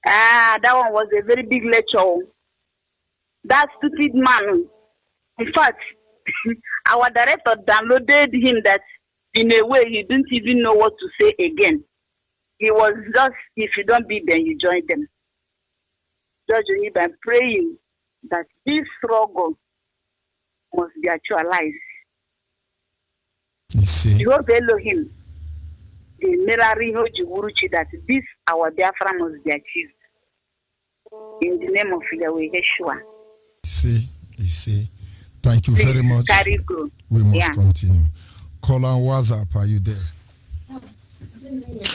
That one was a very big lecture. That stupid man. In fact, our director downloaded him that in a way he didn't even know what to say again. He was just, if you don't beat them, you join them. Judge Onyibe, I'm praying that this struggle must be actualized. You see? You hope Elohim, the Merariho Jiwuruchi, that this our Biafra must be achieved. In the name of Yahweh Yeshua. You see. Thank you very much. We must continue. Caller WhatsApp, are you there?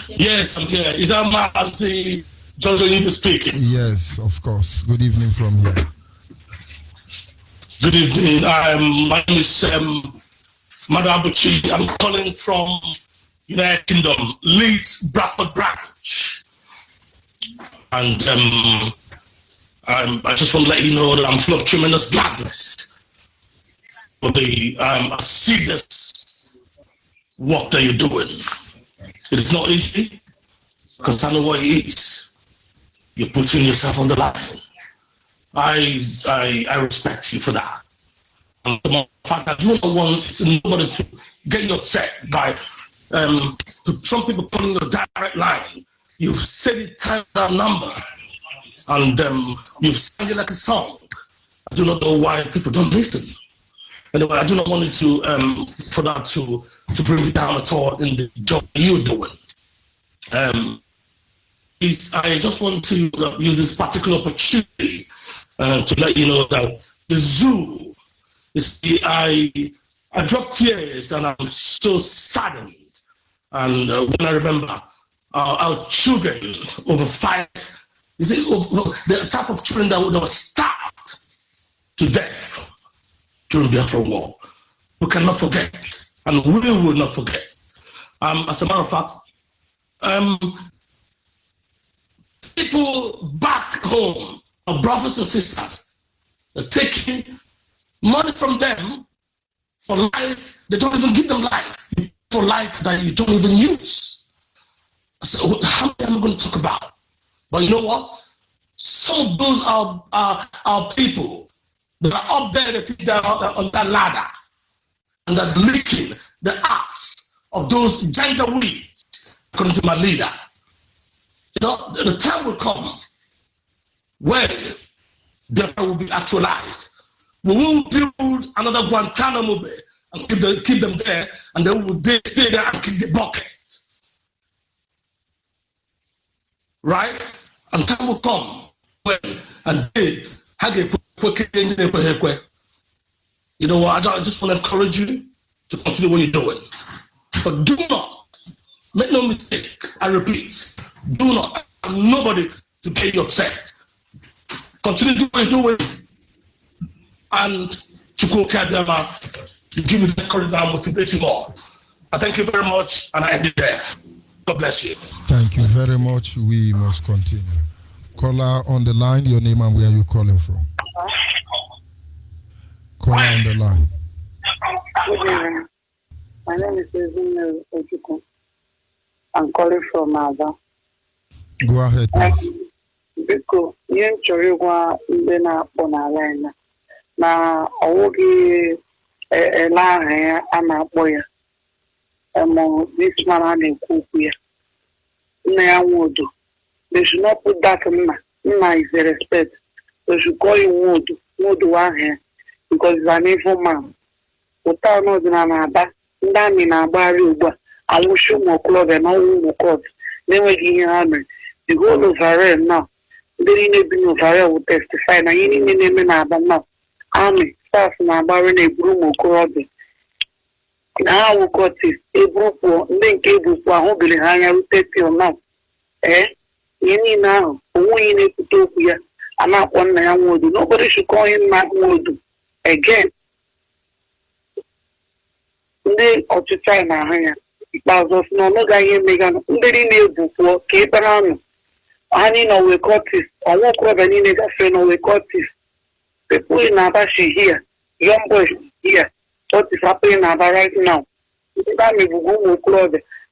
Yes, I'm here. Is that Mazi Judge Onyibe speaking? Yes, of course. Good evening from here. Good evening. My name is Madabuchi. I'm calling from United Kingdom, Leeds, Bradford branch. And I just want to let you know that I'm full of tremendous gladness for the serious work that you're doing. It is not easy, because I know what it is. You're putting yourself on the line. I respect you for that. And in fact, I do not want nobody to get you upset by to some people calling your direct line. You've said it time and number, and you've sang it like a song. I do not know why people don't listen. Anyway, I do not want you to for that to bring you down at all in the job you're doing. I just want to use this particular opportunity to let you know that the zoo is I dropped tears and I'm so saddened. And when I remember our children over 5, the type of children that were starved to death during the Biafra War, we cannot forget, and we will not forget. As a matter of fact, home, our brothers and sisters, they're taking money from them for light. They don't even give them light. For light that you don't even use. I said, how many am I going to talk about? But you know what? Some of those are people that are up there, that are on that ladder, and that licking the ass of those gender weeds, according to my leader. You know, the time will come when Biafra will be actualized. We will build another Guantanamo Bay and keep them there, and then we will stay there and kick the bucket. Right? And time will come when and they you know what? I just want to encourage you to continue what you're doing. But do not make no mistake. I repeat, do not allow nobody to get you upset. Continue to do what you're doing, and Chukwu Kadama give you the courage and motivate you more. I thank you very much, and I end it there. God bless you. Thank you very much. We must continue. Caller on the line, your name and where you calling from. Caller on the line. Good evening. My name is Ezinne Ojuku. I'm calling from Aba. Go ahead, please. Biko, ihe nchọrọ ịgwa ndị na-akpọ n'ala anyị na ọwụghị ele aha ya a na-akpọ ya this man a na-ekwu okwu ya nna ya Nwodo. They should not put that Nna. Nna is a respect. They should call him Nwodo. Nwodo aha ya because he's an evil man. Ụta ọnọdụna na-aba ndị amị na-agbagharị ugbu a alụshi ụmụ okorobịa na ọnwụ ụmụ kọt na-enweghị ihe ha mere. The whole overall now, ndị niile bi n'overall will testify na ihe niile na-eme na-aba now. Amị staff na-agbagharị na-eburu ụmụ okorobịa na ha wụ kọtis eburupụ ndị nke ebupụ ahụbiri ha anya rute till now. Ihe niile ahụ onweghị na-ekwute okwu ya a na-akpọ nna ya Nwodo. Nobody should call him Nwodo again. Ndị ọchịchị anyị na-ahụ ya ikpeazụ na ọnụga ihe mega ndị niile ebupụọ ka ịkpere anụ ha niile owe kọtis ọnwa okorobịa niile gafere n'owe kọtis. People in Aba should hear, young boys hear what is happening in Aba right now.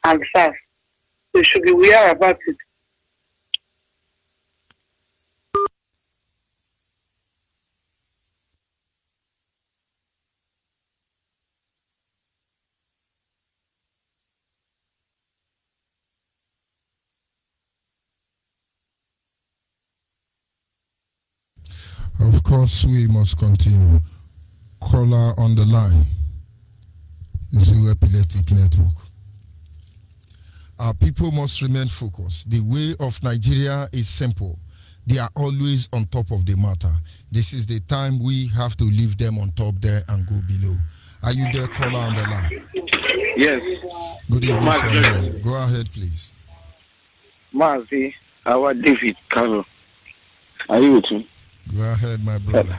And fast. They should be aware about it. Of course, we must continue. Caller on the line. Zero Epileptic Network. Our people must remain focused. The way of Nigeria is simple. They are always on top of the matter. This is the time we have to leave them on top there and go below. Are you there, caller on the line? Yes. Good evening, sir. Go ahead, please. Mazi, our David Carlo. Are you with me? Go ahead, my brother.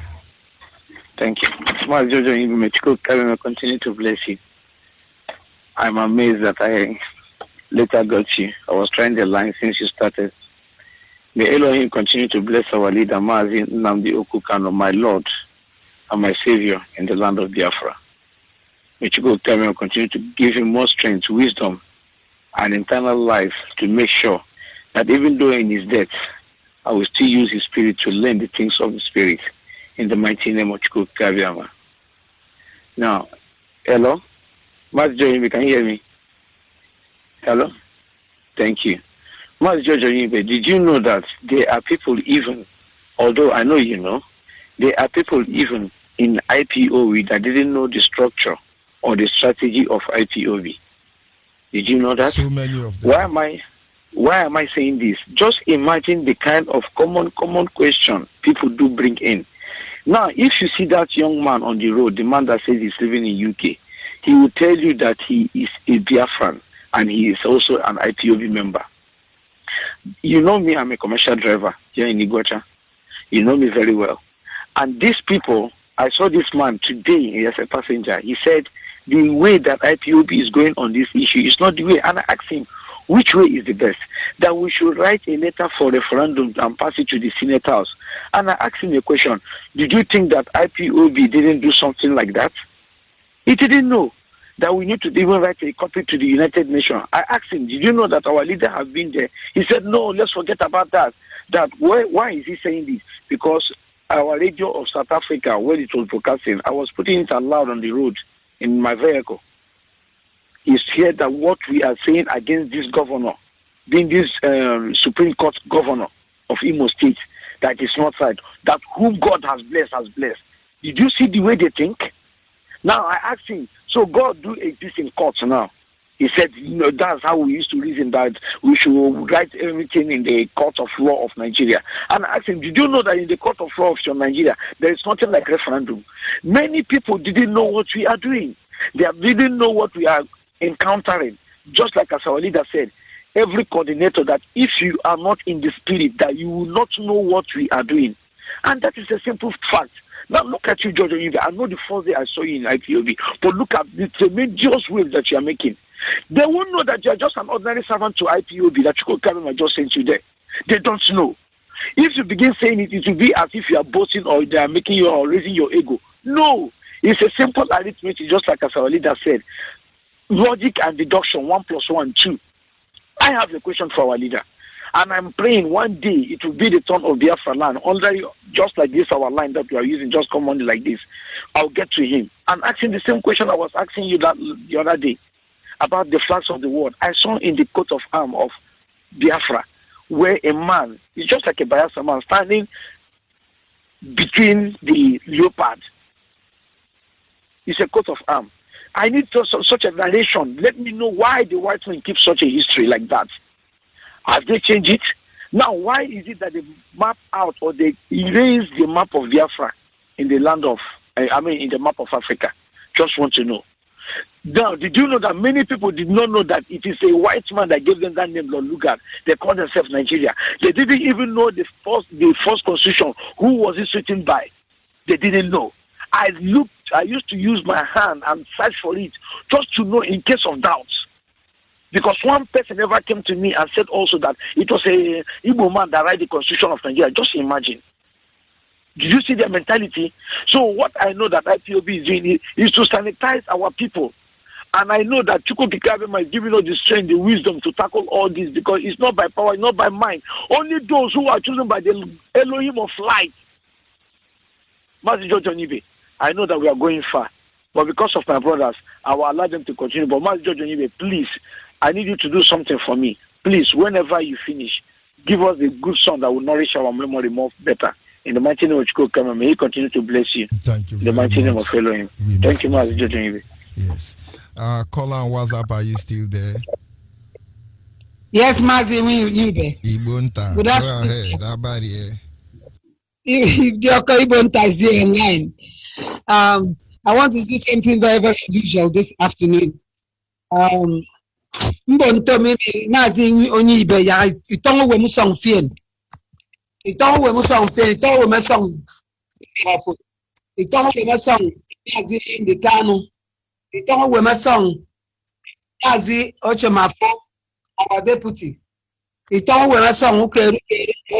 Thank you. Mazi Jojo Imechiko Carlo, continue to bless you. I'm amazed that I later got you. I was trying the line since you started. May Elohim continue to bless our leader, Mazi Nnamdi Okukano, my Lord and my Savior in the land of Biafra. May Chukwu Kame continue to give him more strength, wisdom, and internal life to make sure that even though in his death, I will still use his spirit to learn the things of the spirit in the mighty name of Chukwu Kame. Now, hello? Mas Jojo, can you hear me? Hello? Thank you. Mas Jojo, did you know that there are people even, although I know you know, there are people even in IPOB that didn't know the structure or the strategy of IPOB. Did you know that? So many of them. Why am I saying this? Just imagine the kind of common question people do bring in. Now, if you see that young man on the road, the man that says he's living in UK, he will tell you that he is a Biafran and he is also an IPOB member. You know me, I'm a commercial driver here in Iguacha. You know me very well. And these people, I saw this man today as a passenger. He said the way that IPOB is going on this issue is not the way. And I asked him, Which way is the best? That we should write a letter for referendum and pass it to the Senate House. And I asked him a question. Did you think that IPOB didn't do something like that? He didn't know that we need to even write a copy to the United Nations. I asked him, did you know that our leader has been there? He said, no, let's forget about that. Why is he saying this? Because our radio of South Africa, when it was broadcasting, I was putting it aloud on the road in my vehicle. He's here that what we are saying against this governor, being this Supreme Court governor of Imo State, that is not right. That whom God has blessed. Did you see the way they think? Now I asked him, so God do exist in courts now? He said, that's how we used to reason, that we should write everything in the court of law of Nigeria. And I asked him, did you know that in the court of law of Nigeria, there is nothing like referendum? Many people didn't know what we are doing. They didn't know what we are encountering. Just like as our leader said, every coordinator, that if you are not in the spirit, that you will not know what we are doing. And that is a simple fact. Now look at you, George Onyibe. I know the first day I saw you in IPOB, but look at the tremendous waves that you are making. They won't know that you are just an ordinary servant to IPOB, that Chukwu Kabema just sent you there. They don't know. If you begin saying it, it will be as if you are boasting or they are making you or raising your ego. No, it's a simple arithmetic, just like as our leader said. Logic and deduction, 1 + 1 = 2. I have a question for our leader. And I'm praying one day it will be the turn of Biafra land, just like this, our line that we are using, just commonly like this. I'll get to him. I'm asking the same question I was asking you the other day about the flags of the world. I saw in the coat of arms of Biafra, where a man, is just like a Biafra man, standing between the leopard. It's a coat of arms. I need such a narration. Let me know why the white men keep such a history like that. Have they changed it? Now, why is it that they map out or they erase the map of Biafra in the land of, in the map of Africa? Just want to know. Now, did you know that many people did not know that it is a white man that gave them that name, Lord Lugard? They call themselves Nigeria. They didn't even know the first constitution. Who was it written by? They didn't know. I used to use my hand and search for it just to know in case of doubts. Because one person ever came to me and said also that it was a Igbo man that wrote the constitution of Nigeria. Just imagine. Did you see their mentality? So what I know that IPOB is doing is to sanitize our people. And I know that Chukwu Kabema is giving us the strength, the wisdom to tackle all this, because it's not by power, it's not by mind. Only those who are chosen by the Elohim of light. Master George Onyibe, I know that we are going far. But because of my brothers, I will allow them to continue. But Master George Onyibe, please, I need you to do something for me. Please, whenever you finish, give us a good song that will nourish our memory more better. In the mighty name of Chukwu Kabema, may He continue to bless you. Thank you. In the mighty name of Elohim. Thank you, Master George Onyibe. Yes. Caller on WhatsApp, are you still there? Yes, Mazi Onyibe. Ibonta. Good Go afternoon. ahead. Abari. If the Oka Ibonta is there online, I want to do something very, very unusual this afternoon. Mbonto maybe Mazi Onyibe ya itongo we musong fien. Itongo we musong fien. Itongo we musong. Itongo we musong. Mazi Indikano. Itongo we musong. Mazi Ochemafo, our deputy. Itongo we musong ukeru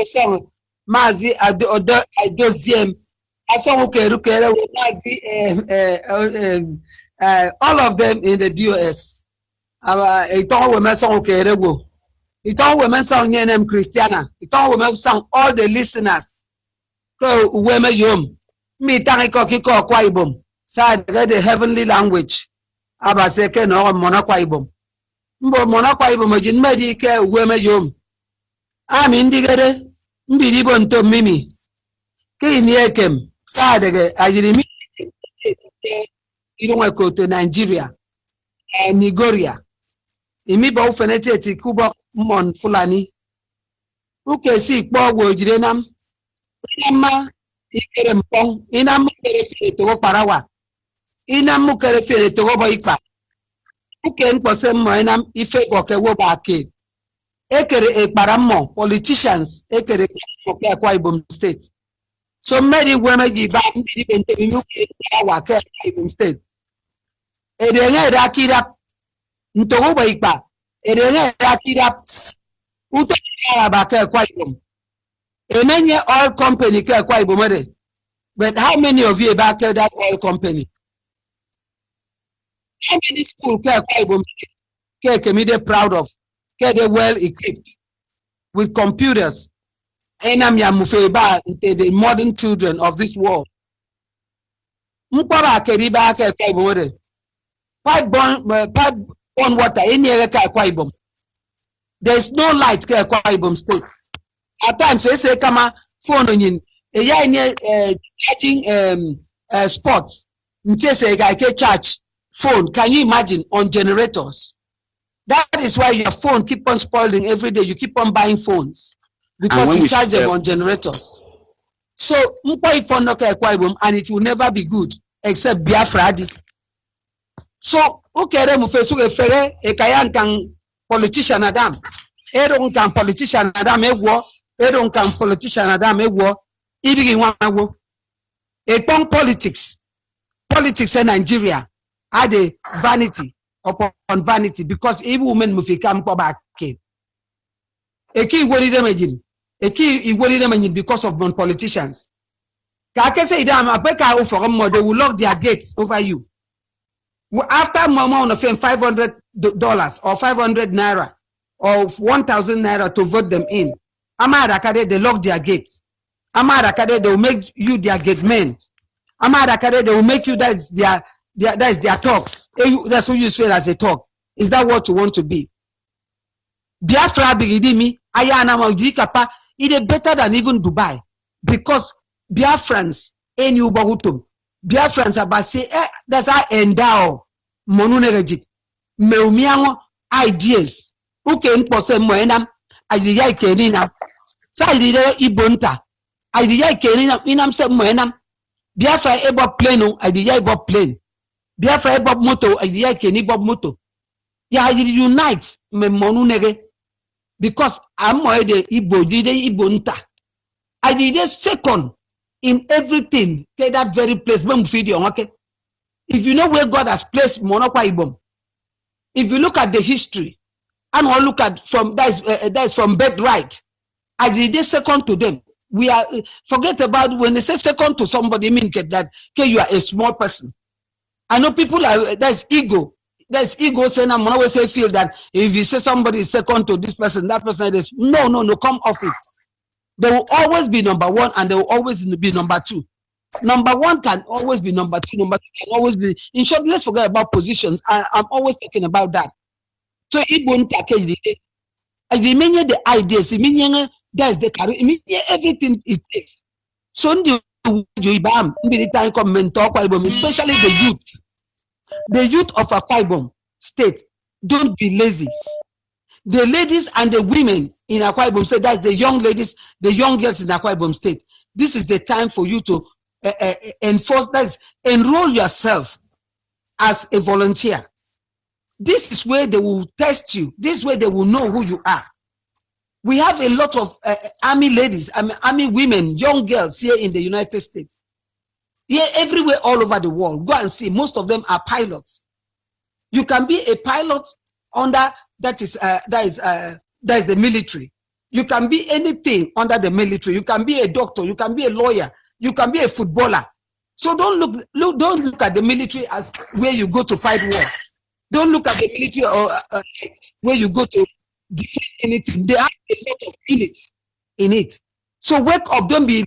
song. Mazi Adoziem. Asong ukeru kere Mazi all of them in the DOS. Itongo women song Kerego. Itongo women song Yenem Christiana. Itongo women song all the listeners. Go women yum. Me tango kiko kwaibum. Side the heavenly language. Aba seke no mona kwaibum. Mbo mona kwaibum jin medi ke women yum. Ami indigere mbiribo nto mimi. Ke ni ekem. Side ajirimi. Idonwe koto Nigeria. Nigeria. Imiba ufenete eti kuba mon fulani. Uke si ikpo wojire nam. Inama ikere mpong. Inamu kere fere togo parawa. Inamu kere fere togo boipa. Uke npose mo inam ife koke woba ake. Ekere ekparamo politicians ekere koke Akwa Ibom State. So many women give back many bente inuke wake Akwa Ibom State. Edenye rakira ntogo boipa. Erene Rakira Uta Baka Kwaibom. A many oil company Kwaibomade. But how many of you back that oil company? How many schools Kwaibom are proud of? They well equipped with computers. The modern children of this world. Mpara Keriba Kwaibomade. Pipe born water in Kwaibom. There's no light Kwaibom State. At times they say kama phone in charging spots. Say I can charge phone. Can you imagine on generators? That is why your phone keep on spoiling every day. You keep on buying phones because you charge them on generators. So and it will never be good except Biafra. So okay, politician Adam. Can politician Adam can politician Adam politics in Nigeria are the vanity upon vanity because every woman must come back. A key worry them again. A key worry them again because of non-politicians. They will lock their gates over you. After Mama on fame $500 or 500 naira or 1,000 naira to vote them in, they lock their gates. They will make you their gate men. They will make you that is their talks. That's who you swear as a talk. Is that what you want to be? Biafra bigidimi ayana kapa it is better than even Dubai because Biafrans eni ubahutum. Biafrans about say that's how endow monunerejik meumiango ideas. Uke npose moenam idea kenina. Sa idea ibonta idea kenina inam se moenam. Biafra ebo plane idea ebo plane. Biafra ebo moto idea keni bob moto. Ya unite me monunere because I'm already Igbo dide Igbo nta. I did second in everything. Okay, that very place. Okay. If you know where God has placed Monokwa Ibom, if you look at the history, and we'll look at from that is from birthright. I did second to them. We are forget about when they say second to somebody, mean that okay, you are a small person. I know people are that's ego. There's ego saying I'm always say feel that if you say somebody is second to this person, that person is no, come off it. There will always be number one and there will always be number two. Number one can always be number two, number two can always be in short, let's forget about positions. I'm always talking about that. So it won't take the ideas, there's the everything it takes. So especially the youth. The youth of Akwa Ibom State, don't be lazy. The ladies and the women in Akwa Ibom State, that's the young ladies, the young girls in Akwa Ibom State. This is the time for you to enroll yourself as a volunteer. This is where they will test you. This is where they will know who you are. We have a lot of army ladies, army women, young girls here in the United States. Yeah, everywhere, all over the world. Go and see. Most of them are pilots. You can be a pilot under that is the military. You can be anything under the military. You can be a doctor. You can be a lawyer. You can be a footballer. So don't look at the military as where you go to fight war. Don't look at the military or where you go to defend anything. They have a lot of units in it. So wake up. Don't be a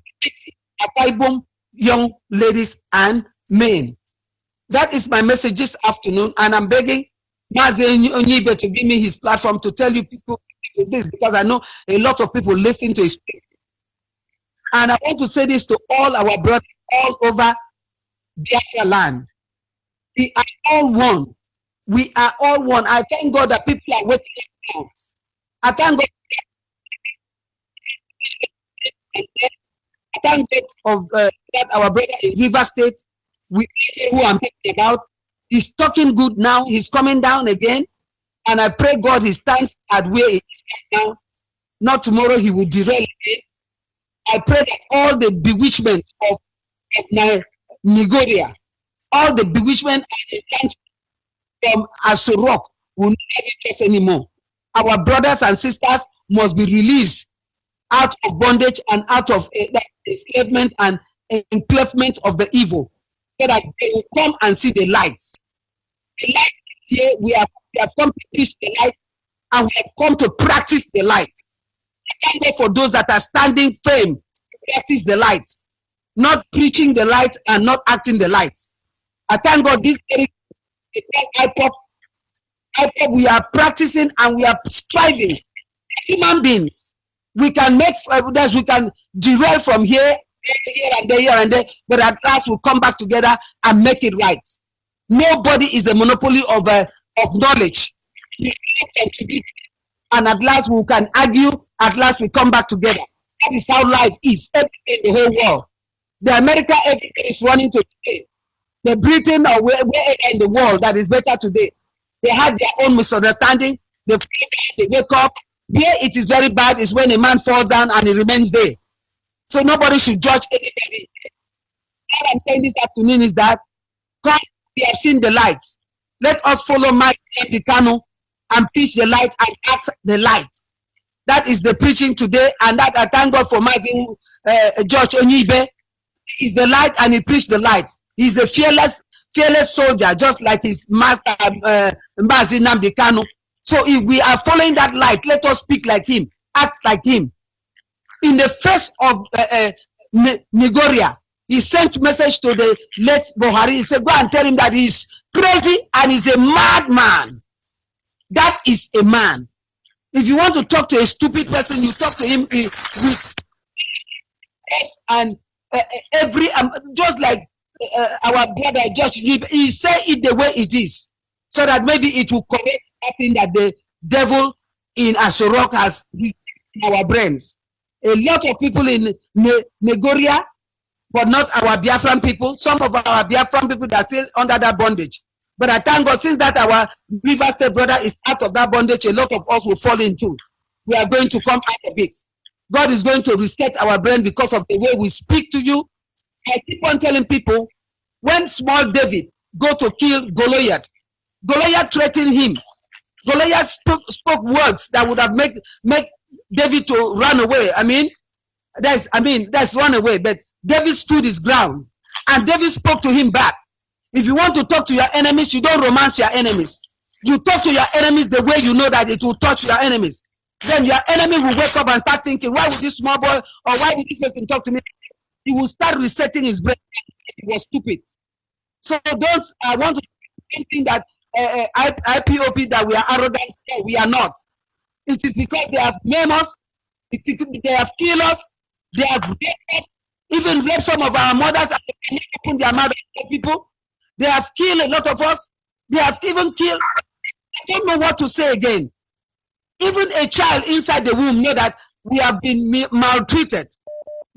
young ladies and men. That is my message this afternoon, and I'm begging Maze Onyibe to give me his platform to tell you people this because I know a lot of people listen to his speech. And I want to say this to all our brothers all over Biafra land. We are all one. We are all one. I thank God that people are waking up now. I thank God. I thank God of that our brother in River State, who I'm talking about, he's talking good now. He's coming down again, and I pray God he stands at where he is now. Not tomorrow he will derail again. I pray that all the bewitchment of Nigeria, all the bewitchment from Asorok will never be just anymore. our brothers and sisters must be released out of bondage and out of enslavement and enclavement of the evil, so that they will come and see the light. The light here, we have come to preach the light, and we have come to practice the light. Thank God for those that are standing firm to practice the light, not preaching the light and not acting the light. I thank God this very IPOP, we are practicing and we are striving. Human beings, we can make evidence, we can derail from here and there, but at last we'll come back together and make it right. Nobody is the monopoly of knowledge. And at last we can argue, at last we come back together. That is how life is in the whole world. The America, everything is running to today. The Britain or wherever in the world that is better today. They had their own misunderstanding. They wake up. Here it is very bad is when a man falls down and he remains there. So nobody should judge anybody. What I'm saying this afternoon is that come, we have seen the light. Let us follow Mike Bicano and preach the light and act the light. That is the preaching today, and that I thank God for Martin George Onyibe. He's the light and he preached the light. He's a fearless soldier, just like his master Mbazi Bicano. So if we are following that light, let us speak like him, act like him. In the face of Nigeria, he sent message to the late Buhari. He said, go and tell him that he's crazy and he's a madman. That is a man. If you want to talk to a stupid person, you talk to him with and every just like our brother Josh, he say it the way it is, so that maybe it will correct that thing that the devil in Asorok has in our brains. A lot of people in Nigeria, but not our Biafran people. Some of our Biafran people are still under that bondage. But I thank God, since that our River State brother is out of that bondage, a lot of us will fall into. We are going to come out of it. God is going to reset our brain because of the way we speak to you. I keep on telling people, when small David go to kill Goliath, Goliath threatened him. Goliath spoke words that would have make David to run away. That's run away. But David stood his ground, and David spoke to him back. If you want to talk to your enemies, you don't romance your enemies. You talk to your enemies the way you know that it will touch your enemies. Then your enemy will wake up and start thinking, why would this small boy or why would this person talk to me? He will start resetting his brain. He was stupid. So I want to think that IPOP that we are arrogant. No, we are not. It is because they have maimed us, they have killed us, they have raped us, even raped some of our mothers and they cannot open their mouth to people. They have killed a lot of us. They have even killed. I don't know what to say again. Even a child inside the womb know that we have been maltreated.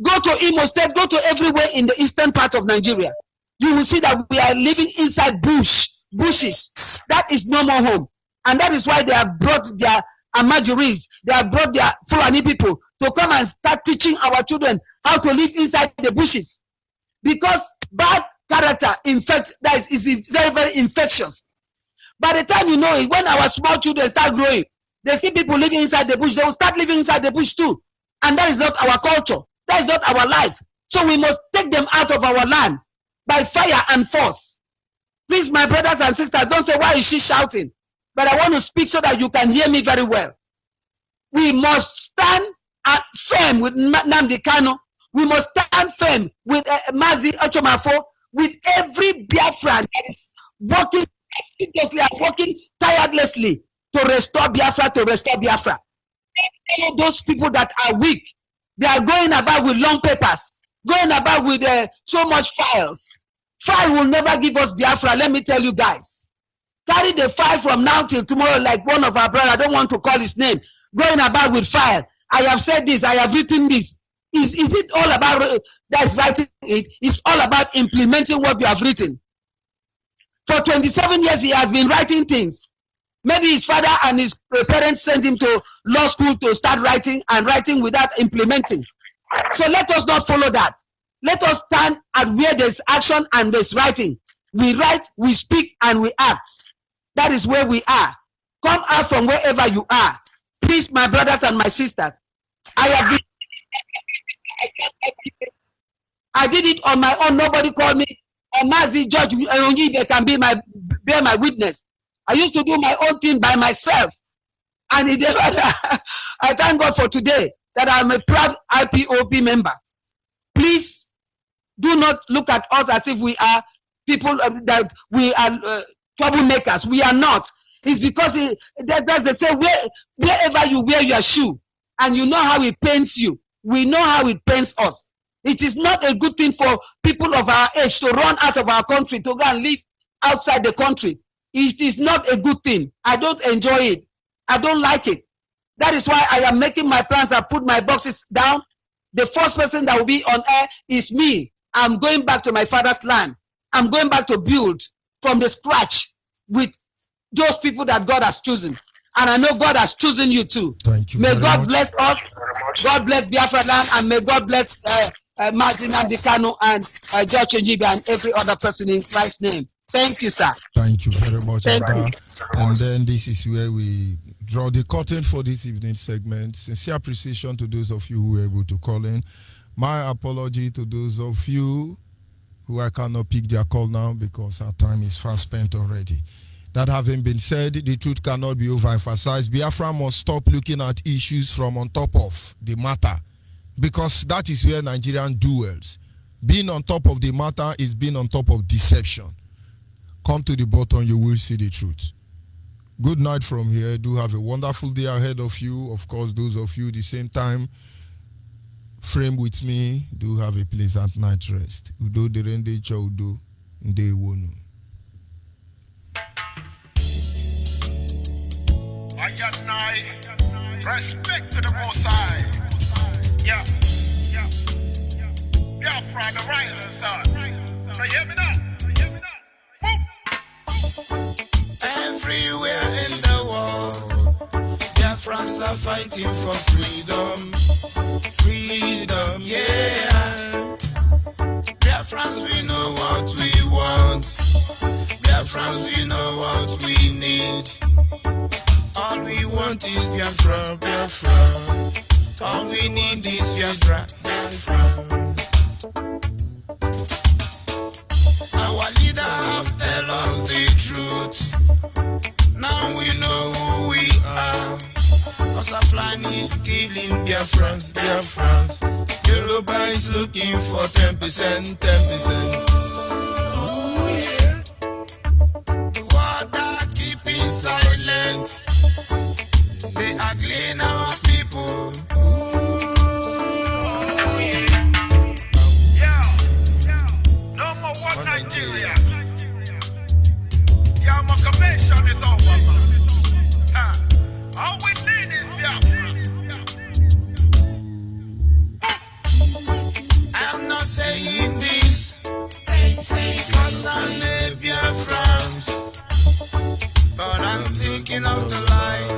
Go to Imo State, go to everywhere in the eastern part of Nigeria. You will see that we are living inside bushes. That is no more home. And that is why they have brought their Amajuris, they have brought their Fulani people to come and start teaching our children how to live inside the bushes. Because bad character is very, very infectious. By the time you know it, when our small children start growing, they see people living inside the bush, they will start living inside the bush too. And that is not our culture. That is not our life. So we must take them out of our land by fire and force. Please, my brothers and sisters, don't say, why is she shouting? But I want to speak so that you can hear me very well. We must stand firm with Nnamdi Kanu. We must stand firm with Mazi Ochomafo, with every Biafran that is working seriously and working tirelessly to restore Biafra, Those people that are weak, they are going about with long papers, going about with so much files. File will never give us Biafra, let me tell you guys. Carry the file from now till tomorrow like one of our brothers, I don't want to call his name, going about with file. I have said this, I have written this. Is it all about that's writing it? It's all about implementing what you have written. For 27 years, he has been writing things. Maybe his father and his parents sent him to law school to start writing and writing without implementing. So let us not follow that. Let us stand at where there's action and there's writing. We write, we speak, and we act. That is where we are. Come out from wherever you are. Please, my brothers and my sisters, I did it on my own. Nobody called me. Mazi George Onyibe can bear my witness. I used to do my own thing by myself. And I thank God for today that I'm a proud IPOB member. Please do not look at us as if we are people that we are troublemakers. We are not. It's because that's the same wherever you wear your shoe and you know how it pains you, we know how it pains us. It is not a good thing for people of our age to run out of our country, to go and live outside the country. It is not a good thing. I don't enjoy it. I don't like it. That is why I am making my plans. I put my boxes down. The first person that will be on air is me. I'm going back to my father's land. I'm going back to build from the scratch with those people that God has chosen. And I know God has chosen you too. Thank you. May God bless us. God bless Biafra land, and may God bless Martin Abdikano and George Onyibe and every other person in Christ's name. Thank you, sir. Thank you very much, Thank Abba. you. And then this is where we draw the curtain for this evening segment. Sincere appreciation to those of you who were able to call in. My apology to those of you who I cannot pick their call now because our time is fast spent already. That having been said, the truth cannot be overemphasized. Biafra must stop looking at issues from on top of the matter, because that is where Nigerian dwells. Being on top of the matter is being on top of deception. Come to the bottom, you will see the truth. Good night from here. Do have a wonderful day ahead of you. Of course, those of you the same time frame with me, do have a pleasant night rest. Udo derende cha udo nde wonu. Respect to the Most High. Yeah. Biafra, the rising sun. Now you hear me now? Everywhere in the world, Biafrans are fighting for freedom. Freedom, yeah. Biafrans, we know what we want. Biafrans, we know what we need. All we want is Biafra, Biafra. All we need is Biafra, Biafra. Our leader have tell us the truth. Now we know who we are. Osaflani is killing Biafrans, Biafrans. Yoruba is looking for 10%, 10%. Ooh, yeah. The world are keeping silent. They are clean our people. Ooh, yeah. No more one Nigeria. Your amalgamation is over. All we need is Biafra. I'm not saying this because I'm a Biafrans, but I'm thinking of the life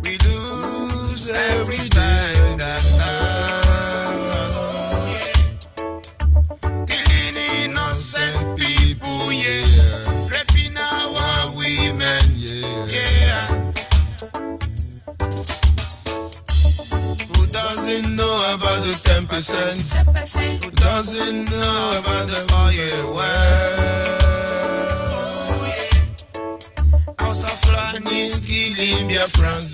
we lose every time that killing innocent people, yeah, raping our women, yeah. Who doesn't know about the 10%? Who doesn't know about the fireworks? House of Fulani is killing Biafrans.